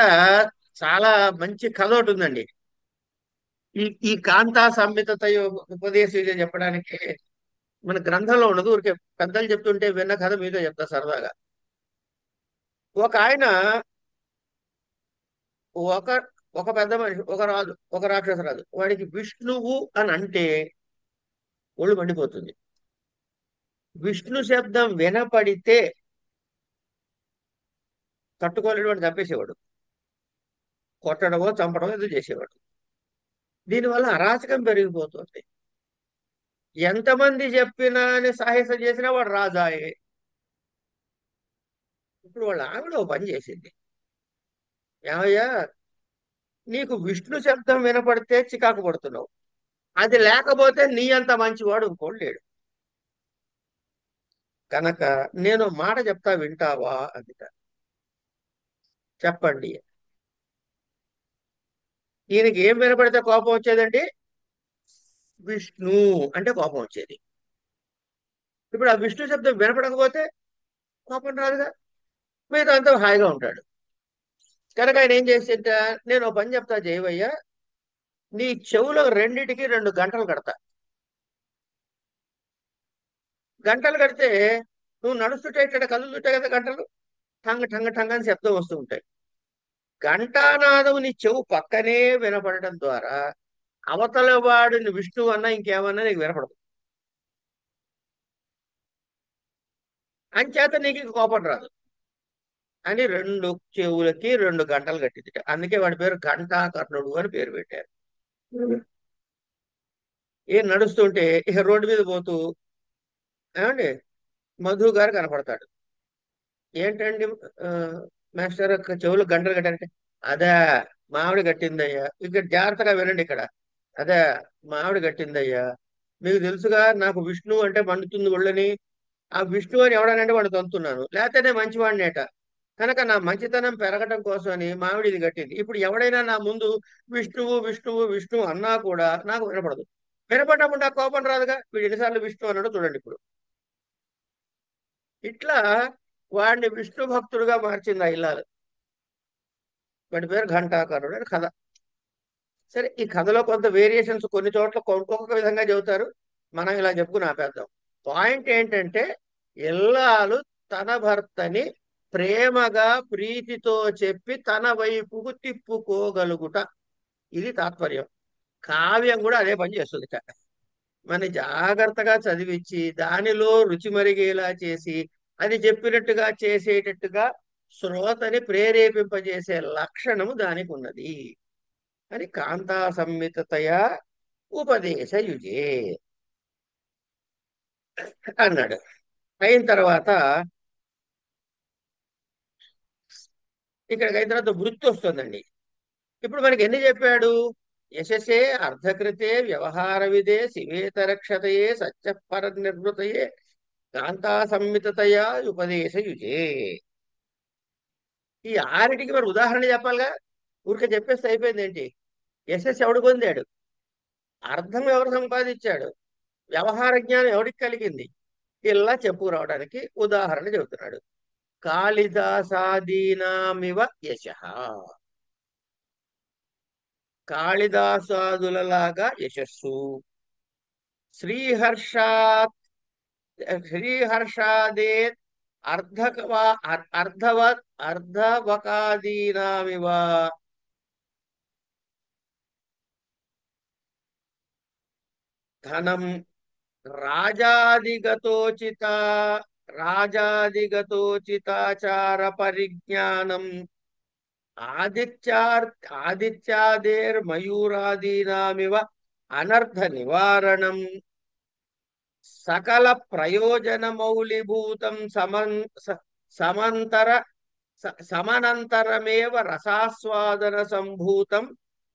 చాలా మంచి కథ ఒకటి ఉందండి. ఈ కాంతా సంహితయో ఉపదేశయుజే చెప్పడానికి మన గ్రంథంలో ఉండదు, ఊరికే పెద్దలు చెప్తుంటే విన్న కథ మీతో చెప్తా సరదాగా. ఒక ఆయన ఒక ఒక పెద్ద మనిషి, ఒక రాజు, ఒక రాక్షస రాజు, వాడికి విష్ణువు అని అంటే ఒళ్ళు మండిపోతుంది. విష్ణు శబ్దం వినపడితే తట్టుకోలేడు, చంపేసేవాడు, కొట్టడమో చంపడమో ఏదో చేసేవాడు. దీనివల్ల అరాచకం పెరిగిపోతుంది. ఎంతమంది చెప్పినా అని సాహసం చేసినా వాడు రాజాయే. ఇప్పుడు వాళ్ళ ఆవిడ ఓ పని చేసింది, ఏమయ్యా నీకు విష్ణు శబ్దం వినపడితే చికాకు పడుతున్నావు, అది లేకపోతే నీ అంత మంచివాడు ఇంకోడు లేడు, కనుక నేను మాట చెప్తా వింటావా అందుక. చెప్పండి. ఈయనకి ఏం వినపడితే కోపం వచ్చేదండి? విష్ణు అంటే కోపం వచ్చేది. ఇప్పుడు ఆ విష్ణు శబ్దం వినపడకపోతే కోపం రాదుగా, మిగతా అంతా హాయిగా ఉంటాడు. కనుక ఆయన ఏం చేసేట, నేను ఓ పని చెప్తా చేయవయ్యా, నీ చెవులో రెండిటికి 2 గంటలు కడతా. గంటలు కడితే నువ్వు నడుస్తుంటే ఇక్కడ కదులుతుంటాయి కదా గంటలు, టంగ టంగ టంగ అని శబ్దం వస్తూ ఉంటాయి. ఘంటానాదం నీ చెవు పక్కనే వినపడటం ద్వారా అవతల వాడిని విష్ణువు అన్నా ఇంకేమన్నా నీకు వినపడదు, అంచేత నీకు ఇంక కోపం రాదు అని 2 చెవులకి 2 గంటలు కట్టింది. అందుకే వాడి పేరు ఘంటాకర్ణుడు అని పేరు పెట్టారు. ఏం నడుస్తుంటే ఇక రోడ్డు మీద పోతూ ఏమండి మధు గారు కనపడతాడు. ఏంటండి ఆ, మాస్టర్ చెవులు గంటలు కట్టారంటే, అదే మామిడి కట్టిందయ్యా, ఇక్కడ జాగ్రత్తగా వినండి ఇక్కడ, అదే మామిడి కట్టిందయ్యా, మీకు తెలుసుగా నాకు విష్ణువు అంటే మండుతుంది ఒళ్ళని, ఆ విష్ణువు అని ఎవడనంటే వాడు తంతున్నాను, లేకపోతే నేను మంచివాడినేట, కనుక నా మంచితనం పెరగడం కోసం అని మామిడి ఇది కట్టింది. ఇప్పుడు ఎవడైనా నా ముందు విష్ణువు విష్ణువు విష్ణువు అన్నా కూడా నాకు వినపడదు. వినపడ్డప్పుడు నాకు కోపం రాదుగా, వీడు ఎన్నిసార్లు విష్ణువు అన్నాడో చూడండి ఇప్పుడు. ఇట్లా వాడిని విష్ణు భక్తుడుగా మార్చింది ఆ ఇల్లాలు. వాడి పేరు ఘంటాకరుడు అని కథ. సరే, ఈ కథలో కొంత వేరియేషన్స్ కొన్ని చోట్ల ఒక్కొక్క విధంగా చెబుతారు, మనం ఇలా చెప్పుకుని ఆపేద్దాం. పాయింట్ ఏంటంటే ఇల్లాలు తన భర్తని ప్రేమగా ప్రీతితో చెప్పి తన వైపుకు తిప్పుకోగలుగుట. ఇది తాత్పర్యం. కావ్యం కూడా అదే పని చేస్తుంది. మన జాగ్రత్తగా చదివించి దానిలో రుచి మరిగేలా చేసి అది చెప్పినట్టుగా చేసేటట్టుగా శ్రోతని ప్రేరేపింపజేసే లక్షణము దానికి ఉన్నది అని కాంతా సంహితతయా ఉపదేశయుజే అన్నాడు. అయిన తర్వాత ఇక్కడికి అయిన తర్వాత వృత్తి వస్తుందండి. ఇప్పుడు మనకి ఎన్ని చెప్పాడు? యశసే అర్ధకృతే వ్యవహార విదే శివేతరక్షతయే సత్యపర నిర్వృతయే కాంతా సంహితతయా ఉపదేశయుజే. ఈ ఆరిటికి మరి ఉదాహరణ చెప్పాలిగా. ఊరికే చెప్పేస్తే అయిపోయింది ఏంటి? యశస్సు ఎవడు పొందాడు? అర్థం ఎవరు సంపాదించాడు? వ్యవహార జ్ఞానం ఎవడికి కలిగింది? ఇలా చెప్పుకురావడానికి ఉదాహరణ చెబుతున్నాడు. కాళిదాసాదీనామివ యశః. కాళిదాసాదులలాగా యశస్సు. శ్రీహర్షాత్ శ్రీహర్షాదే అర్ధకవా అర్ధవత్ అర్ధవకాదీనామివ. ధనం రాజాదిగతోచిత రాజాదిగతోచితాచార పరిజ్ఞానం ఆదిత్యాదేర్మయూరాదీనామివ అనర్థ నివారణం సకల ప్రయోజన మౌలిభూతం సమంతర సమనంతరమేవ రసాస్వాదన సంభూతం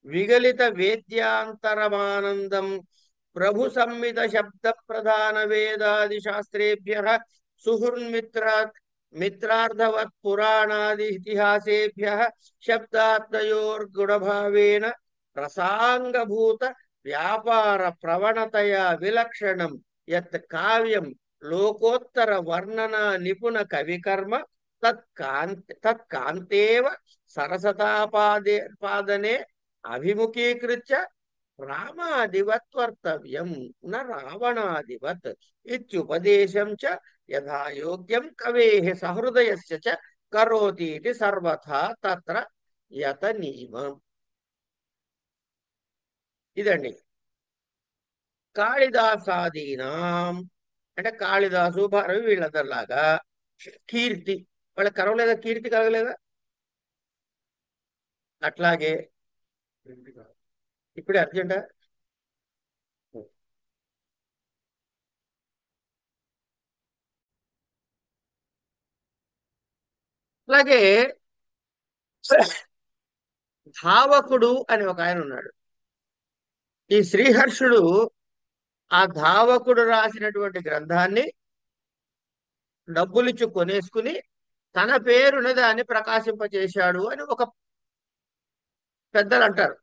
విగలిత వేద్యాంతరమానందం ప్రభు సంమిత శబ్ద ప్రధాన వేదాది శాస్త్రేభ్యః సుహృన్మిత్రాత్ మిత్రార్థవత్ పురాణాది ఇతిహాసేభ్యః శబ్దాత్మయోర్గుణభావేన రసాంగభూత వ్యాపార ప్రవణతయా విలక్షణం యత్ కావ్యం లోకోత్తర వర్ణన నిపుణ కవికర్మ తత్కాంతేవ సరసతాపాదనే అభిముఖీకృత్య రామాదివత్ వర్తవ్యం న రావణాదివత్ ఇత్యుపదేశం చ యథాయోగ్యం కవేః సహృదయస్య చ కరోతీతి సర్వథా తత్ర యత నియమం. ఇదండి కాళిదాసాదీనాం అంటే కాళిదాసు భారవి వీళ్ళందరిలాగా కీర్తి. వాళ్ళకి కరవలేదా? కీర్తి కలగలేదా? అట్లాగే ఇప్పుడే అర్జెంటా? అలాగే ధావకుడు అని ఒక ఆయన ఉన్నాడు. ఈ శ్రీహర్షుడు ఆ ధావకుడు రాసినటువంటి గ్రంథాన్ని డబ్బులిచ్చి కొనేసుకుని తన పేరున దాన్ని ప్రకాశింపచేశాడు అని ఒక పెద్దలు అంటారు.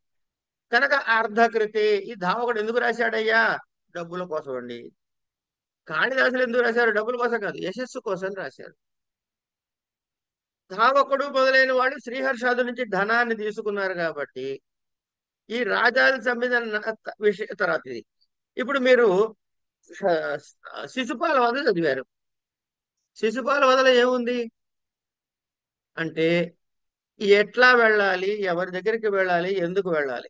కనుక అర్ధకృతే. ఈ ధావకుడు ఎందుకు రాశాడయ్యా? డబ్బుల కోసం అండి. కాళిదాసులు ఎందుకు రాశారు? డబ్బుల కోసం కాదు, యశస్సు కోసం రాశారు. ధావకుడు మొదలైన వాళ్ళు శ్రీహర్షాదు నుంచి ధనాన్ని తీసుకున్నారు కాబట్టి ఈ రాజాది సంవిధాన విషయ తర్వాత ఇది. ఇప్పుడు మీరు శిశుపాల వధ చదివారు. శిశుపాల వధలో ఏముంది అంటే ఎట్లా వెళ్ళాలి, ఎవరి దగ్గరికి వెళ్ళాలి, ఎందుకు వెళ్ళాలి.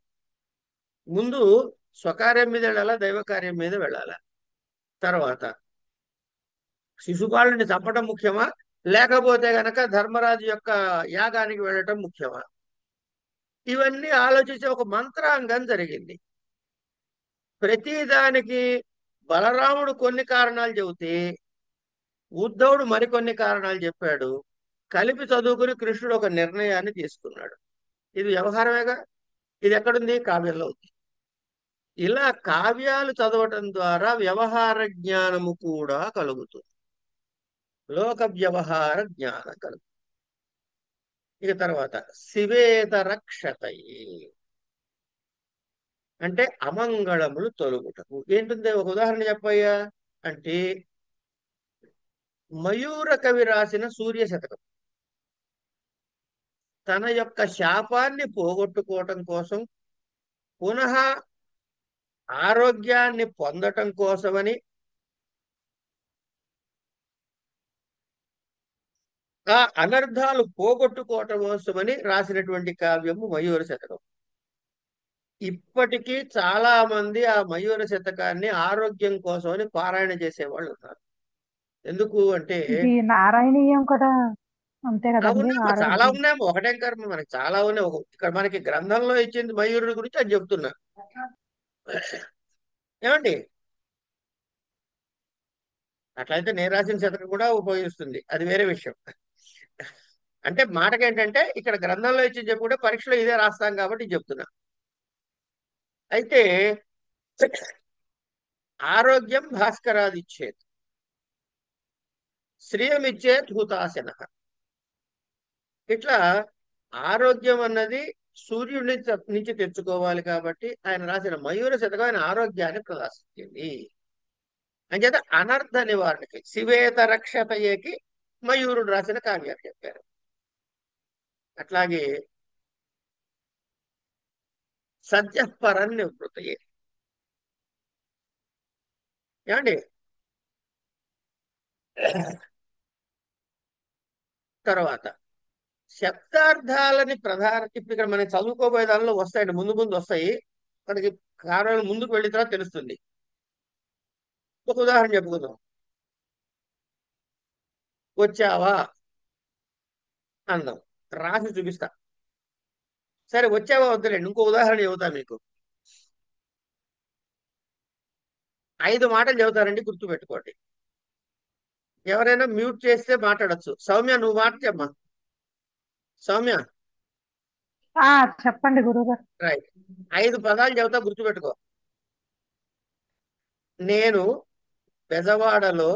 ముందు స్వకార్యం మీద వెళ్ళాలా, దైవ కార్యం మీద వెళ్ళాలా? తర్వాత శిశుపాలుని చంపడం ముఖ్యమా, లేకపోతే గనక ధర్మరాజు యొక్క యాగానికి వెళ్ళటం ముఖ్యమా? ఇవన్నీ ఆలోచించే ఒక మంత్రాంగం జరిగింది. ప్రతిదానికి బలరాముడు కొన్ని కారణాలు చెబితే ఉద్ధవుడు మరికొన్ని కారణాలు చెప్పాడు. కలిపి చదువుకుని కృష్ణుడు ఒక నిర్ణయాన్ని తీసుకున్నాడు. ఇది వ్యవహారమేగా. ఇది ఎక్కడుంది? కావ్యంలో ఉంది. ఇలా కావ్యాలు చదవటం ద్వారా వ్యవహార జ్ఞానము కూడా కలుగుతుంది. లోక వ్యవహార జ్ఞానం కలుగుతుంది. ఇక తర్వాత శివేతరక్షతయే అంటే అమంగళములు తొలగుటకు. ఏంటుంది? ఒక ఉదాహరణ చెప్పయ్యా అంటే మయూర కవి రాసిన సూర్య శతకం తన యొక్క శాపాన్ని పోగొట్టుకోవటం కోసం, పునః ఆరోగ్యాన్ని పొందటం కోసమని ఆ అనర్థాలు పోగొట్టుకోవటం కోసమని రాసినటువంటి కావ్యము మయూర శతకం. ఇప్పటికీ చాలా మంది ఆ మయూర శతకాన్ని ఆరోగ్యం కోసమని పారాయణ చేసేవాళ్ళు ఉన్నారు. ఎందుకు అంటే ఇది నారాయణీయం కదా, అంతే కదండి. ఉన్నాయమ్మా, చాలా ఆరోగ్యం. ఉన్నాయమ్మా, ఒకటే కర్మ మనకి చాలా ఉన్నాయి. ఇక్కడ మనకి గ్రంథంలో ఇచ్చింది మయూరుడి గురించి అది చెప్తున్నా. ఏమండి, అట్లయితే నేను రాసిన శతకం కూడా ఉపయోగిస్తుంది, అది వేరే విషయం. అంటే మాటకి ఏంటంటే ఇక్కడ గ్రంథంలో ఇచ్చి చెప్పుకుంటే పరీక్షలో ఇదే రాస్తాం కాబట్టి ఇది చెప్తున్నా. అయితే ఆరోగ్యం భాస్కరాదిచ్చేది, శ్రియమిచ్చేత్ హుతాశన. ఇట్లా ఆరోగ్యం అన్నది సూర్యుడి నుంచి తెచ్చుకోవాలి కాబట్టి ఆయన రాసిన మయూర శతకం ఆయన ఆరోగ్యాన్ని ప్రదర్శించింది. అంచేత అనర్థ నివారణకి శివేత రక్షతయేకి మయూరుడు రాసిన కావ్యాలు చెప్పారు. అట్లాగే సద్యపరం నివృత్తయే. ఏమండి, తర్వాత శబ్దార్థాలని ఇప్పుడు ఇక్కడ మనం చదువుకోబోయే దానిలో వస్తాయండి, ముందు ముందు వస్తాయి మనకి. కారణాలు ముందుకు వెళ్ళిన తర్వాత తెలుస్తుంది. ఒక ఉదాహరణ చెప్పుకుందాం. వచ్చావా అందాం, రాసి చూపిస్తా. సరే, వచ్చావా వద్దులేండి, ఇంకో ఉదాహరణ చెబుతా మీకు. 5 మాటలు చెబుతారండి, గుర్తుపెట్టుకోండి. ఎవరైనా మ్యూట్ చేస్తే మాట్లాడచ్చు. సౌమ్య, నువ్వు మాట్లాడమ్మా. సౌమ్య, చెప్పండి గురుగారు. రైట్. 5 పదాలు చెబుతా, గుర్తుపెట్టుకో. నేను బెజవాడలో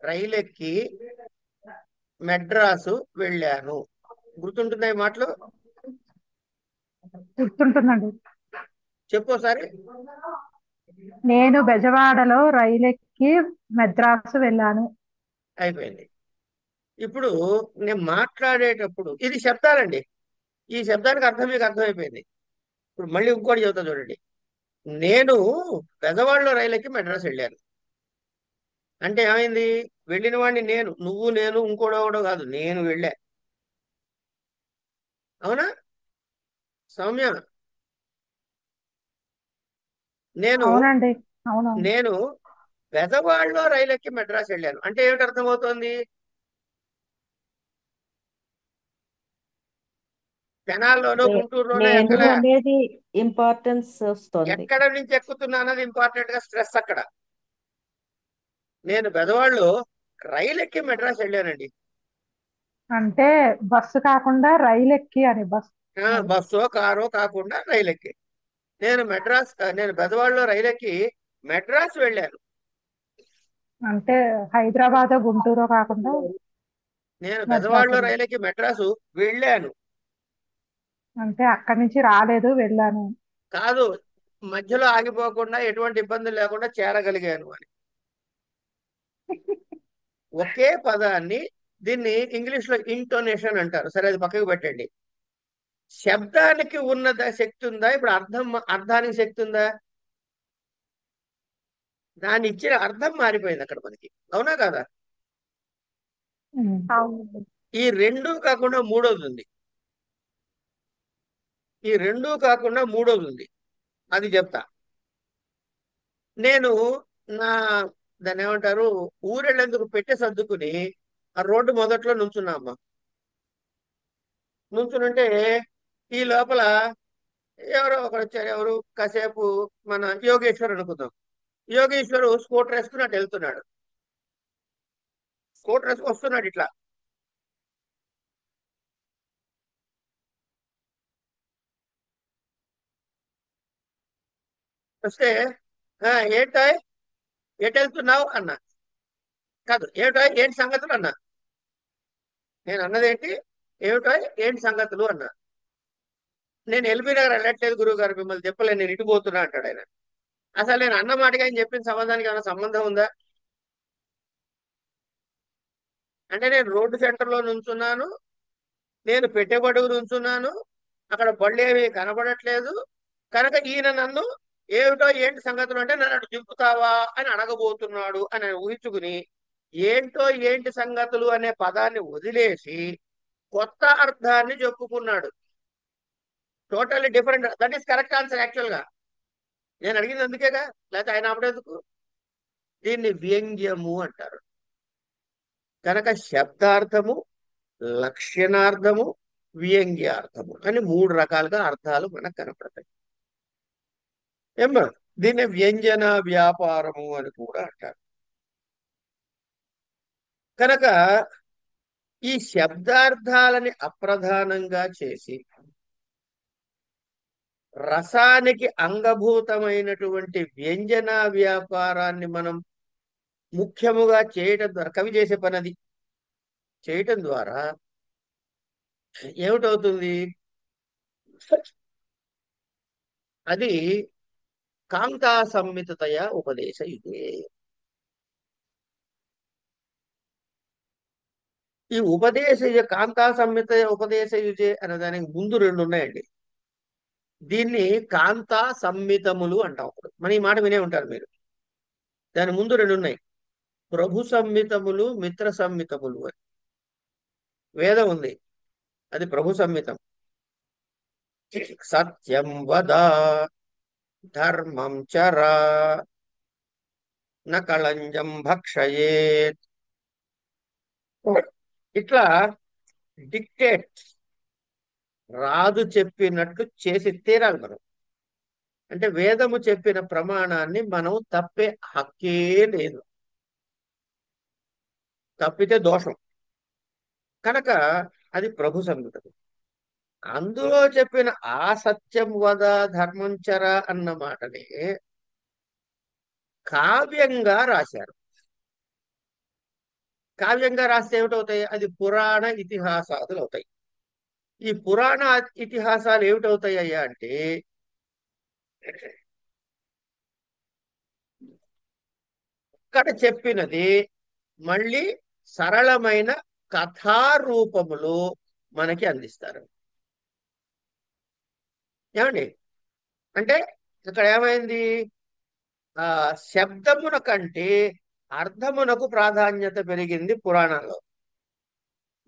రైలెక్కి మెడ్రాసు వెళ్ళాను. గుర్తుంటున్నాయి మాటలు? గుర్తుంటుందండి. చెప్పు ఒకసారి. నేను బెజవాడలో రైలెక్కి మెద్రాసు వెళ్ళాను. అయిపోయింది. ఇప్పుడు నేను మాట్లాడేటప్పుడు ఇది శబ్దాలండి. ఈ శబ్దానికి అర్థం మీకు అర్థమైపోయింది. ఇప్పుడు మళ్ళీ ఇంకోటి చెబుతా చూడండి. నేను బెజవాడలో రైలెక్కి మెడ్రాస్ వెళ్ళాను అంటే ఏమైంది? వెళ్ళిన వాడిని నేను, నువ్వు నేను ఇంకోడో కాదు, నేను వెళ్ళా. అవునా సౌమ్య? అవునండి, అవును. నేను బెజవాడలో రైలెక్కి మెడ్రాస్ వెళ్ళాను అంటే ఏమిటి అర్థమవుతోంది? తెనాల్లోనో గుంటూరులోనో నేను అనేది ఇంపార్టెన్స్ వస్తుంది. ఎక్కడ నుంచి ఎక్కుతున్నా అన్నది ఇంపార్టెంట్ గా స్ట్రెస్ అక్కడ. నేను బెజవాడలో రైలెక్కి మెడ్రాస్ వెళ్ళానండి అంటే బస్సు కాకుండా రైలెక్కి అని. బస్సో కారో కాకుండా రైలెక్కి. నేను బెజవాడలో రైలెక్కి మెడ్రాస్ వెళ్ళాను అంటే హైదరాబాద్ గుంటూరు కాకుండా. నేను బెజవాడలో రైలెక్కి మెడ్రాసు వెళ్ళాను అంటే అక్కడి నుంచి రాలేదు, వెళ్ళాను కాదు, మధ్యలో ఆగిపోకుండా ఎటువంటి ఇబ్బందులు లేకుండా చేరగలిగాను అని. ఒకే పదాన్ని, దీన్ని ఇంగ్లీష్ లో ఇంటోనేషన్ అంటారు. సరే, అది పక్కకు పెట్టండి. శబ్దానికి ఉన్న శక్తి ఉందా? ఇప్పుడు అర్థానికి శక్తి ఉందా? దాన్ని ఇచ్చిన అర్థం మారిపోయింది అక్కడ మనకి. అవునా కాదా? ఈ రెండూ కాకుండా మూడోది ఉంది. అది చెప్తా. నేను దాన్ని ఏమంటారు, ఊరెళ్ళేందుకు పెట్టే సర్దుకుని ఆ రోడ్డు మొదట్లో నుంచున్నా అమ్మా. నుంచునుంటే ఈ లోపల ఎవరో ఒకరు వచ్చారు. ఎవరు? కాసేపు మన యోగేశ్వర్ అనుకుందాం. యోగేశ్వరు స్కూటర్ వేసుకుని అటు వెళ్తున్నాడు. స్కూటర్ వేసుకు వస్తున్నాడు ఇట్లా. వస్తే ఏంటో ఎటు వెళ్తున్నావు అన్నా. కాదు, ఏమిటో ఏంటి సంగతులు అన్నా. నేను అన్నదేంటి? ఏమిటో ఏంటి సంగతులు అన్నా. నేను ఎల్బీ నగర్ వెళ్ళట్లేదు గురువు గారు, మిమ్మల్ని చెప్పలేదు, నేను ఇటు పోతున్నా అంటాడు ఆయన. అసలు నేను అన్న మాటగా ఆయన చెప్పిన సంబంధానికి ఏమైనా సంబంధం ఉందా? అంటే నేను రోడ్డు సెంటర్లో నుంచున్నాను, నేను పెట్టెబడుగు నుంచున్నాను, అక్కడ బళ్ళు ఏమి కనబడట్లేదు, కనుక ఈయన నన్ను ఏమిటో ఏంటి సంగతులు అంటే నన్ను అటు దింపుతావా అని అడగబోతున్నాడు అని ఊహించుకుని ఏంటో ఏంటి సంగతులు అనే పదాన్ని వదిలేసి కొత్త అర్థాన్ని చెప్పుకున్నాడు. Totally different. That is correct answer actual గా. నేను అడిగింది అందుకేగా, లేకపోతే ఆయన అప్పుడెందుకు. దీన్ని వ్యంగ్యము అంటారు. కనుక శబ్దార్థము, లక్షణార్థము, వ్యంగ్యార్థము అని 3 రకాలుగా అర్థాలు మనకు కనపడతాయి. ఏమ్మా, దీన్ని వ్యంజన వ్యాపారము అని కూడా అంటారు. కనుక ఈ శబ్దార్థాలని అప్రధానంగా చేసి రసానికి అంగభూతమైనటువంటి వ్యంజన వ్యాపారాన్ని మనం ముఖ్యముగా చేయటం ద్వారా, కవి చేసే పని అది చేయటం ద్వారా ఏమిటవుతుంది? అది కాంతా సంహితయ ఉపదేశ ఇదే. ఈ కాంతా సంహిత ఉపదేశ యుజే అనే దానికి ముందు 2 ఉన్నాయండి. దీన్ని కాంతా సంహితములు అంటాం. మన ఈ మాట వినే ఉంటారు మీరు. దాని ముందు 2 ఉన్నాయి, ప్రభు సంహితములు, మిత్ర సంహితములు అని. వేదం ఉంది, అది ప్రభు సంహితం. సత్యం వద, ధర్మం చర, నకళంజం భక్షయేత్. ఇట్లా డిక్టేట్, రాజు చెప్పినట్టు చేసి తీరాలి మనం. అంటే వేదము చెప్పిన ప్రమాణాన్ని మనం తప్పే హక్కే లేదు, తప్పితే దోషం. కనుక అది ప్రభు సంహితం. అందులో చెప్పిన ఆ సత్యం వద ధర్మం చర అన్న మాటని కావ్యంగా రాశారు. కావ్యంగా రాస్తే ఏమిటవుతాయి? అది పురాణ ఇతిహాసాదులు అవుతాయి. ఈ పురాణ ఇతిహాసాలు ఏమిటవుతాయి అయ్యా అంటే, ఇక్కడ చెప్పినది మళ్ళీ సరళమైన కథారూపములో మనకి అందిస్తారు. ఏమండి? అంటే ఇక్కడ ఏమైంది? శబ్దమున కంటే అర్థమునకు ప్రాధాన్యత పెరిగింది పురాణంలో.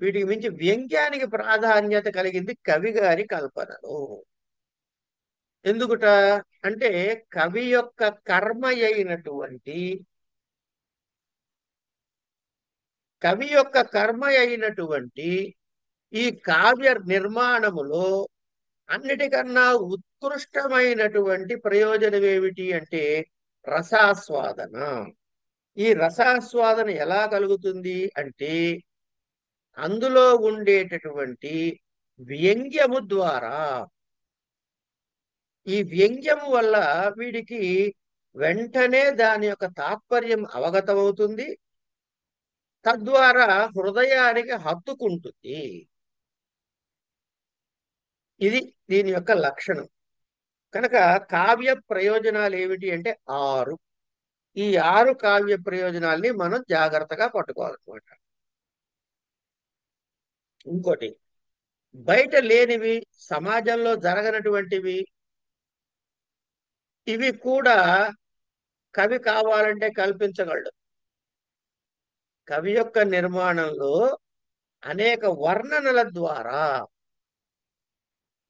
వీటికి మించి వ్యంగ్యానికి ప్రాధాన్యత కలిగింది కవి గారి కల్పనలో. ఎందుకుట అంటే కవి యొక్క కర్మ అయినటువంటి ఈ కావ్య నిర్మాణములో అన్నిటికన్నా ఉత్కృష్టమైనటువంటి ప్రయోజనం ఏమిటి అంటే రసాస్వాదన. ఈ రసాస్వాదన ఎలా కలుగుతుంది అంటే అందులో ఉండేటటువంటి వ్యంగ్యము ద్వారా. ఈ వ్యంగ్యము వల్ల వీడికి వెంటనే దాని యొక్క తాత్పర్యం అవగతమవుతుంది, తద్వారా హృదయానికి హత్తుకుంటుంది. ఇది దీని యొక్క లక్షణం. కనుక కావ్య ప్రయోజనాలు ఏమిటి అంటే 6. ఈ 6 కావ్య ప్రయోజనాల్ని మనం జాగ్రత్తగా పట్టుకోవాలన్నమాట. ఇంకోటి, బయట లేనివి, సమాజంలో జరగనటువంటివి, ఇవి కూడా కవి కావాలంటే కల్పించగలడు. కవి యొక్క నిర్మాణంలో అనేక వర్ణనల ద్వారా,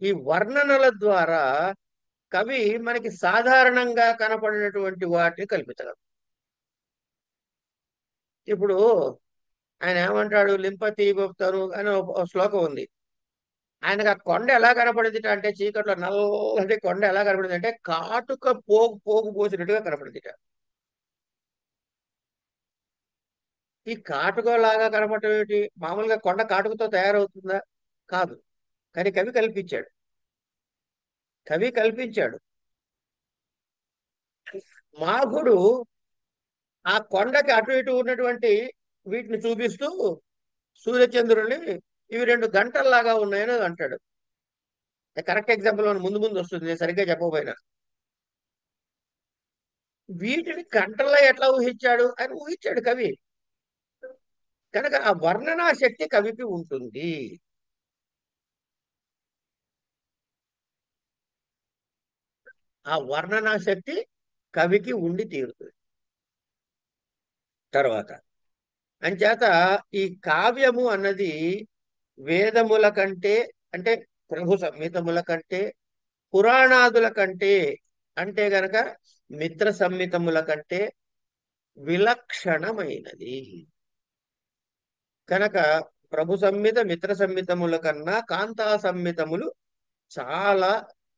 ఈ వర్ణనల ద్వారా కవి మనకి సాధారణంగా కనపడినటువంటి వాటిని కల్పించగలడు. ఇప్పుడు ఆయన ఏమంటాడు? లింపతి తను అని ఒక శ్లోకం ఉంది. ఆయనకు ఆ కొండ ఎలా కనపడింది అంటే, చీకట్లో నల్లటి కొండ ఎలా కనపడింది అంటే కాటుక పోగు పోసినట్టుగా కనపడింది. ఈ కాటుకలాగా కనపడటం ఏమిటి? మామూలుగా కొండ కాటుకతో తయారవుతుందా? కాదు. కానీ కవి కల్పించాడు. మాఘుడు ఆ కొండకి అటు ఇటు ఉన్నటువంటి వీటిని చూపిస్తూ సూర్యచంద్రుల్ని ఇవి 2 గంటల్లాగా ఉన్నాయని అంటాడు. కరెక్ట్ ఎగ్జాంపుల్ ముందు వస్తుంది, నేను సరిగ్గా చెప్పకపోయినా. వీటిని గంటల్లో ఎట్లా ఊహించాడు? అని ఊహించాడు కవి. కనుక ఆ వర్ణనా శక్తి కవికి ఉంటుంది. ఆ వర్ణనా శక్తి కవికి ఉండి తీరుతుంది. తర్వాత అంచేత ఈ కావ్యము అన్నది వేదముల కంటే, అంటే ప్రభు సంహితముల కంటే, పురాణాదుల కంటే, అంటే గనక మిత్ర సంహితముల కంటే విలక్షణమైనది. కనుక ప్రభు సంహిత మిత్ర సంహితముల కన్నా కాంతా సంహితములు చాలా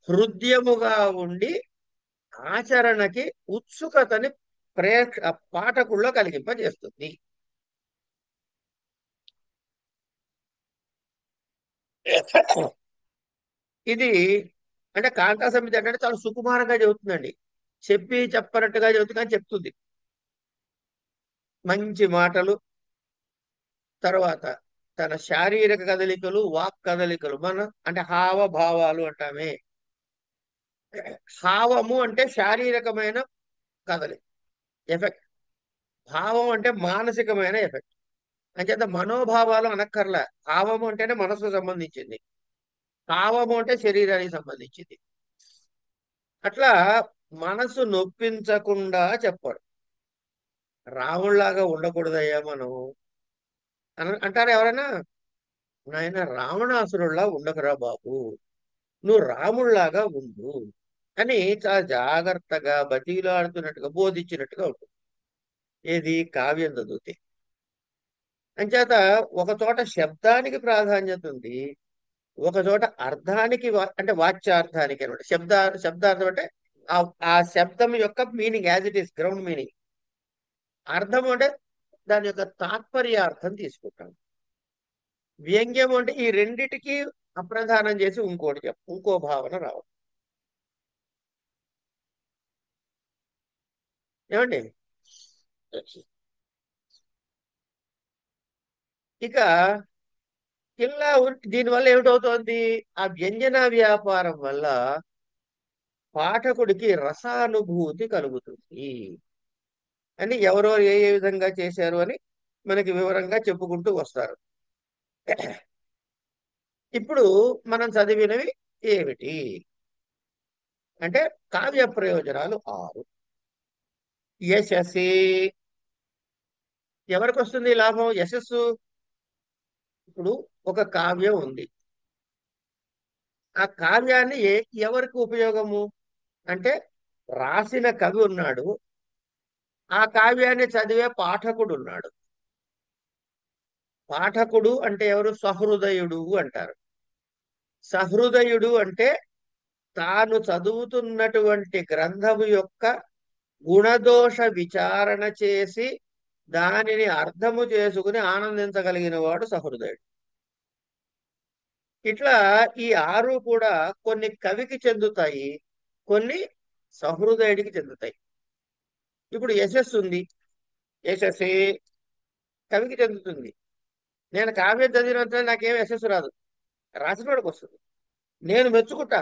హృద్యముగా ఉండి ఆచరణకి ఉత్సుకతని పాఠకుల్లో కలిగింపజేస్తుంది. ఇది అంటే కాంతా సంహిత అంటే చాలా సుకుమారంగా చెబుతుందండి. చెప్పి చెప్పనట్టుగా చెబుతుంది, కానీ చెప్తుంది. మంచి మాటలు, తర్వాత తన శారీరక కదలికలు, వాక్ కదలికలు, మన అంటే హావభావాలు అంటామే. హావము అంటే శారీరకమైన కదలిక ఎఫెక్ట్, భావం అంటే మానసికమైన ఎఫెక్ట్. అంచేత మనోభావాలు అనక్కర్లా. హావము అంటేనే మనసుకు సంబంధించింది, భావము అంటే శరీరానికి సంబంధించింది. అట్లా మనసు నొప్పించకుండా చెప్పాడు. రాముళ్లాగా ఉండకూడదయ్యా మనం అంటారు ఎవరైనా. నాయన రావణాసురుల్లా ఉండకురా బాబు, నువ్వు రాముళ్లాగా ఉండు అని చాలా జాగ్రత్తగా బతిలాడుతున్నట్టుగా బోధించినట్టుగా ఉంటుంది. ఏది కావ్యం చదివితే. అంచేత ఒక చోట శబ్దానికి ప్రాధాన్యత ఉంది, ఒక చోట అర్థానికి అంటే వాచ్యార్థానికి అనమాట. శబ్దార్థం అంటే ఆ శబ్దం యొక్క meaning as it is ground meaning. అర్థం అంటే దాని యొక్క తాత్పర్యార్థం తీసుకుంటాం. వ్యంగ్యం అంటే ఈ రెండిటికి అప్రధానం చేసి ఇంకోటి ఇంకో భావన రావడం. ఏమండి? ఇక ఇలా దీనివల్ల ఏమిటవుతోంది? ఆ వ్యంజన వ్యాపారం వల్ల పాఠకుడికి రసానుభూతి కలుగుతుంది అని ఎవరో ఏ ఏ విధంగా చేశారు అని మనకి వివరంగా చెప్పుకుంటూ వస్తారు. ఇప్పుడు మనం చదివినవి ఏమిటి అంటే కావ్య ప్రయోజనాలు 6. యశస్సి, ఎవరికి వస్తుంది లాభం? యశస్సు. ఇప్పుడు ఒక కావ్యం ఉంది, ఆ కావ్యాన్ని ఎవరికి ఉపయోగము అంటే రాసిన కవి ఉన్నాడు, ఆ కావ్యాన్ని చదివే పాఠకుడు ఉన్నాడు. పాఠకుడు అంటే ఎవరు? సహృదయుడు అంటారు. సహృదయుడు అంటే తాను చదువుతున్నటువంటి గ్రంథము యొక్క గుణదోష విచారణ చేసి దానిని అర్థము చేసుకుని ఆనందించగలిగిన వాడు సహృదయుడు. ఇట్లా ఈ 6 కూడా కొన్ని కవికి చెందుతాయి, కొన్ని సహృదయుడికి చెందుతాయి. ఇప్పుడు యశస్సు ఉంది, యశస్సే కవికి చెందుతుంది. నేను కావ్యం చదివినంత నాకేం యశస్సు రాదు, రాసినోడికి వస్తుంది. నేను మెచ్చుకుంటా.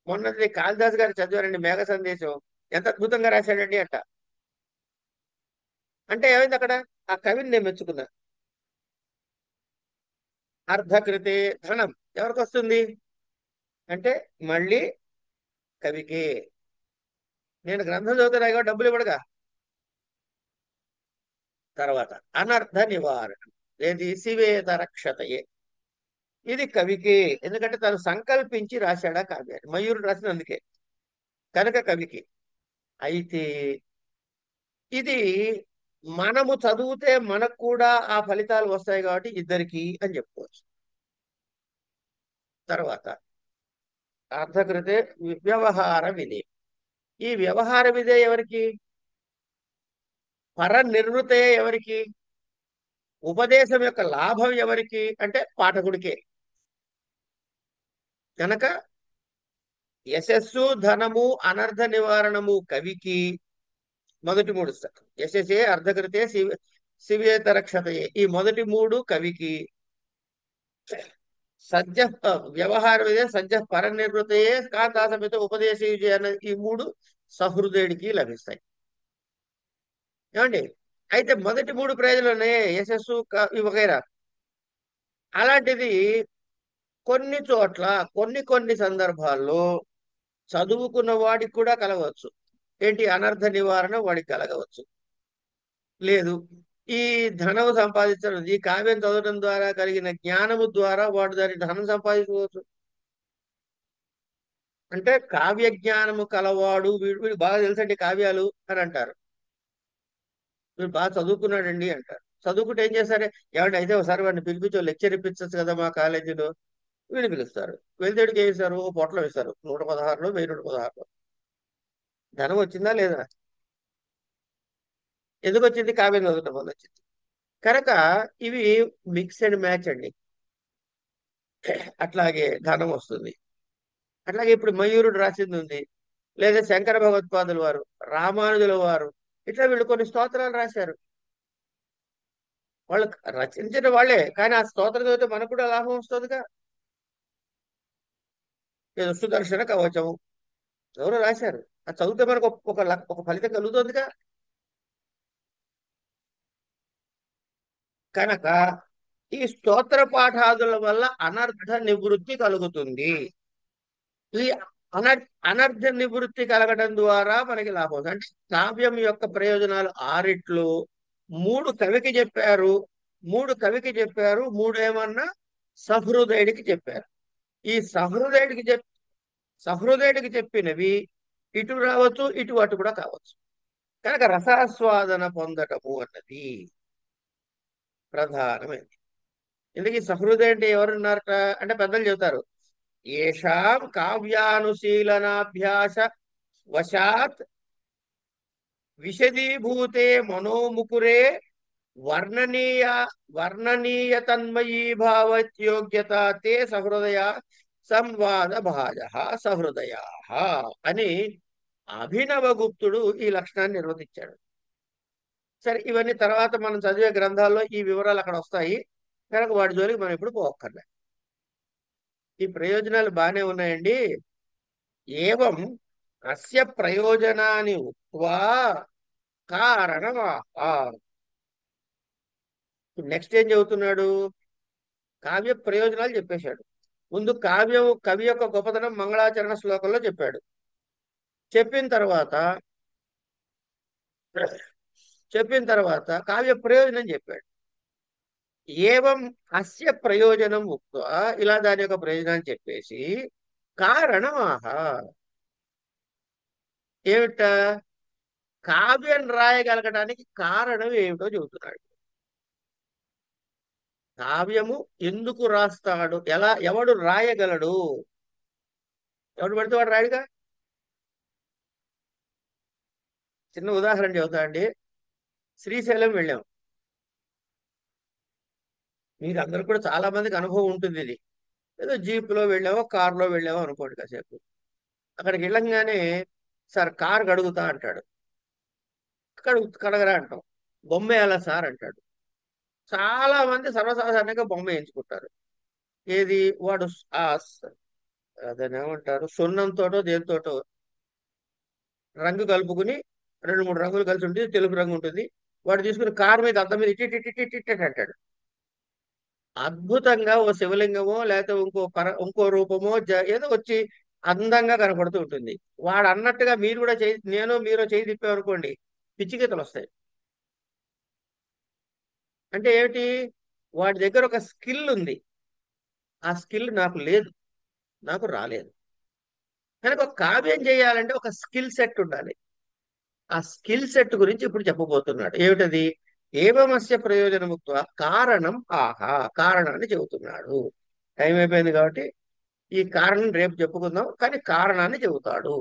మొన్నది కాళిదాస్ గారు చదివారండి మేఘ సందేశం, ఎంత అద్భుతంగా రాశాడండి అంట. అంటే ఏమైంది అక్కడ? ఆ కవిని నేను మెచ్చుకున్నా. అర్ధకృతే ధనం ఎవరికి వస్తుంది అంటే మళ్ళీ కవికే. నేను గ్రంథం చదువుతున్నా డబ్బులు ఇవ్వడుగా. తర్వాత అనర్థ నివారణ, ఏది? శివేత రక్షతయే, ఇది కవికే. ఎందుకంటే తను సంకల్పించి రాశాడా కావ్యాన్ని, మయూరుడు రాసినందుకే కనుక కవికి. అయితే ఇది మనము చదివితే మనకు కూడా ఆ ఫలితాలు వస్తాయి కాబట్టి ఇద్దరికి అని చెప్పుకోవచ్చు. తర్వాత అర్థకృతే వ్యవహార విధే, ఈ వ్యవహార విధే ఎవరికి? పర నిర్వృతే ఎవరికి? ఉపదేశం యొక్క లాభం ఎవరికి అంటే పాఠకుడికే. కనుక యశస్సు, ధనము, అనర్థ నివారణము కవికి. మొదటి 3 యశస్సే, అర్ధకృతే, శివేతర క్షతయే, ఈ మొదటి 3 కవికి. సద్య వ్యవహార విధే సద్య పరనిర్వృతయే కాంతాసమిత ఉపదేశీజే అన్న ఈ 3 సహృదయుడికి లభిస్తాయి. ఏమండి? అయితే మొదటి 3 ప్రయోజనాలు ఉన్నాయి, యశస్సు వగైరా. అలాంటిది కొన్ని చోట్ల కొన్ని సందర్భాల్లో చదువుకున్న వాడికి కూడా కలగవచ్చు. ఏంటి? అనర్థ నివారణ వాడికి కలగవచ్చు. లేదు ఈ ధనము సంపాదించడం, ఈ కావ్యం చదవడం ద్వారా కలిగిన జ్ఞానము ద్వారా వాడు దాని ధనం సంపాదించుకోవచ్చు. అంటే కావ్య జ్ఞానము కలవాడు వీడు బాగా తెలుసండి కావ్యాలు అని అంటారు. వీడు బాగా చదువుకున్నాడండి అంటారు. చదువుకుంటే ఏం చేస్తారు? ఏమంటే అయితే ఒకసారి వాడిని పిలిపించో లెక్చర్ ఇప్పించచ్చు కదా మా కాలేజీలో. వీడిని పిలుస్తారు. వెళ్తేడికి ఏం ఇస్తారు? ఓ పొట్టలో ఇస్తారు. 116లో 1116లో. ధనం వచ్చిందా లేదా? ఎందుకు వచ్చింది? కావ్యం చదవటం వల్ల వచ్చింది. కనుక ఇవి మిక్స్ అండ్ మ్యాచ్ అండి. అట్లాగే ధనం వస్తుంది. అట్లాగే ఇప్పుడు మయూరుడు రాసింది ఉంది, లేదా శంకర భగవత్పాదుల వారు, రామానుజుల వారు, ఇట్లా వీళ్ళు కొన్ని స్తోత్రాలు రాశారు. వాళ్ళు రచించిన వాళ్ళే, కానీ ఆ స్తోత్రం చదివితే మనకు కూడా లాభం వస్తుందిగా. ఏదో సుదర్శన కవచం ఎవరో రాశారు, అది చదివితే మనకు ఒక ఫలితం కలుగుతుందిగా. కనుక ఈ స్తోత్ర పాఠాదుల వల్ల అనర్థ నివృత్తి కలుగుతుంది. ఈ అనర్థ నివృత్తి కలగడం ద్వారా మనకి లాభం. అంటే కావ్యం యొక్క ప్రయోజనాలు 6 3 కవికి చెప్పారు, 3 కవికి చెప్పారు, 3 ఏమన్నా సహృదయుడికి చెప్పారు. ఈ సహృదయుడికి చెప్పినవి ఇటు రావచ్చు, ఇటు అటు కూడా కావచ్చు. కనుక రసాస్వాదన పొందటము అన్నది ప్రధానమైనది. ఇందుకీ సహృదయ అంటే ఎవరున్నారట అంటే పెద్దలు చెబుతారు, ఏషాం కావ్యానుశీలనాభ్యాస వశాత్ విశదీభూతే మనోముకురే వర్ణనీయ తన్మయీ భావత్యోగ్యత తే సహృదయ సంవాద భాజ సహృదయా అని అభినవగుప్తుడు ఈ లక్షణాన్ని నిర్వచించాడు. సరే, ఇవన్నీ తర్వాత మనం చదివే గ్రంథాల్లో ఈ వివరాలు అక్కడ వస్తాయి. కనుక వాటి జోలికి మనం ఇప్పుడు పోక్కర్లే. ఈ ప్రయోజనాలు బాగానే ఉన్నాయండి. ఏవం అస్య ప్రయోజనాన్ని ఉక్త్వా కారణమా. నెక్స్ట్ ఏం చెబుతున్నాడు? కావ్య ప్రయోజనాలు చెప్పేశాడు. ముందు కవి యొక్క గొప్పతనం మంగళాచరణ శ్లోకంలో చెప్పాడు. చెప్పిన తర్వాత కావ్య ప్రయోజనం చెప్పాడు. ఏవం అస్య ప్రయోజనం ఉక్త్వా, ఇలా దాని యొక్క ప్రయోజనాన్ని చెప్పేసి కారణమాహ, ఏమిట కావ్యం రాయగలగడానికి కారణం ఏమిటో చెబుతున్నాడు. కావ్యము ఎందుకు రాస్తాడు, ఎవడు రాయగలడు? ఎవడు పడితే వాడు రాయుడుగా. చిన్న ఉదాహరణ చెబుతా అండి. శ్రీశైలం వెళ్ళాం. మీరందరూ కూడా చాలా మందికి అనుభవం ఉంటుంది. ఇది ఏదో జీపులో వెళ్ళామో కారులో వెళ్ళామో అనుకోండి. కాసేపు అక్కడికి వెళ్ళంగానే సార్ కారు కడుగుతా అంటాడు. కడగరా అంటాం. బొమ్మ ఎలా సార్ అంటాడు. చాలా మంది సర్వసాధారణంగా బొమ్మ ఎంచుకుంటారు. ఏది వాడు అదని ఏమంటారు, సున్నంతోటో దేనితోటో రంగు కలుపుకుని 2-3 రంగులు కలిసి ఉంటుంది, తెలుపు రంగు ఉంటుంది. వాడు తీసుకుని కారు మీద అద్దం మీద ఇట్టి అంటాడు. అద్భుతంగా ఓ శివలింగమో లేకపోతే ఇంకో రూపమో ఏదో వచ్చి అందంగా కనపడుతూ ఉంటుంది. వాడు అన్నట్టుగా మీరు కూడా మీరు చేయి తిప్పామనుకోండి, పిచ్చిగీతలు వస్తాయి. అంటే ఏమిటి? వాడి దగ్గర ఒక స్కిల్ ఉంది. ఆ స్కిల్ నాకు లేదు, నాకు రాలేదు. కనుక ఒక కావ్యం చేయాలంటే ఒక స్కిల్ సెట్ ఉండాలి. ఆ స్కిల్ సెట్ గురించి ఇప్పుడు చెప్పబోతున్నాడు. ఏమిటది? ఏవమస్య ప్రయోజనముక్త కారణం ఆహా, కారణాన్ని చెబుతున్నాడు. టైం అయిపోయింది కాబట్టి ఈ కారణం రేపు చెప్పుకుందాం, కానీ కారణాన్ని చెబుతాడు.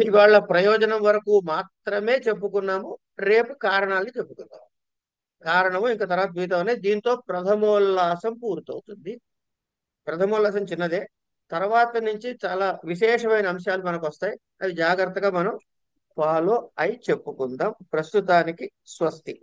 ఇవాళ ప్రయోజనం వరకు మాత్రమే చెప్పుకున్నాము, రేపు కారణాన్ని చెప్పుకుందాం. కారణము ఇంకా తర్వాత మిగతానే. దీంతో ప్రథమోల్లాసం పూర్తవుతుంది. ప్రథమోల్లాసం చిన్నదే, తర్వాత నుంచి చాలా విశేషమైన అంశాలు మనకు వస్తాయి. అవి జాగ్రత్తగా మనం ఫాలో అయి చెప్పుకుందాం. ప్రస్తుతానికి స్వస్తి.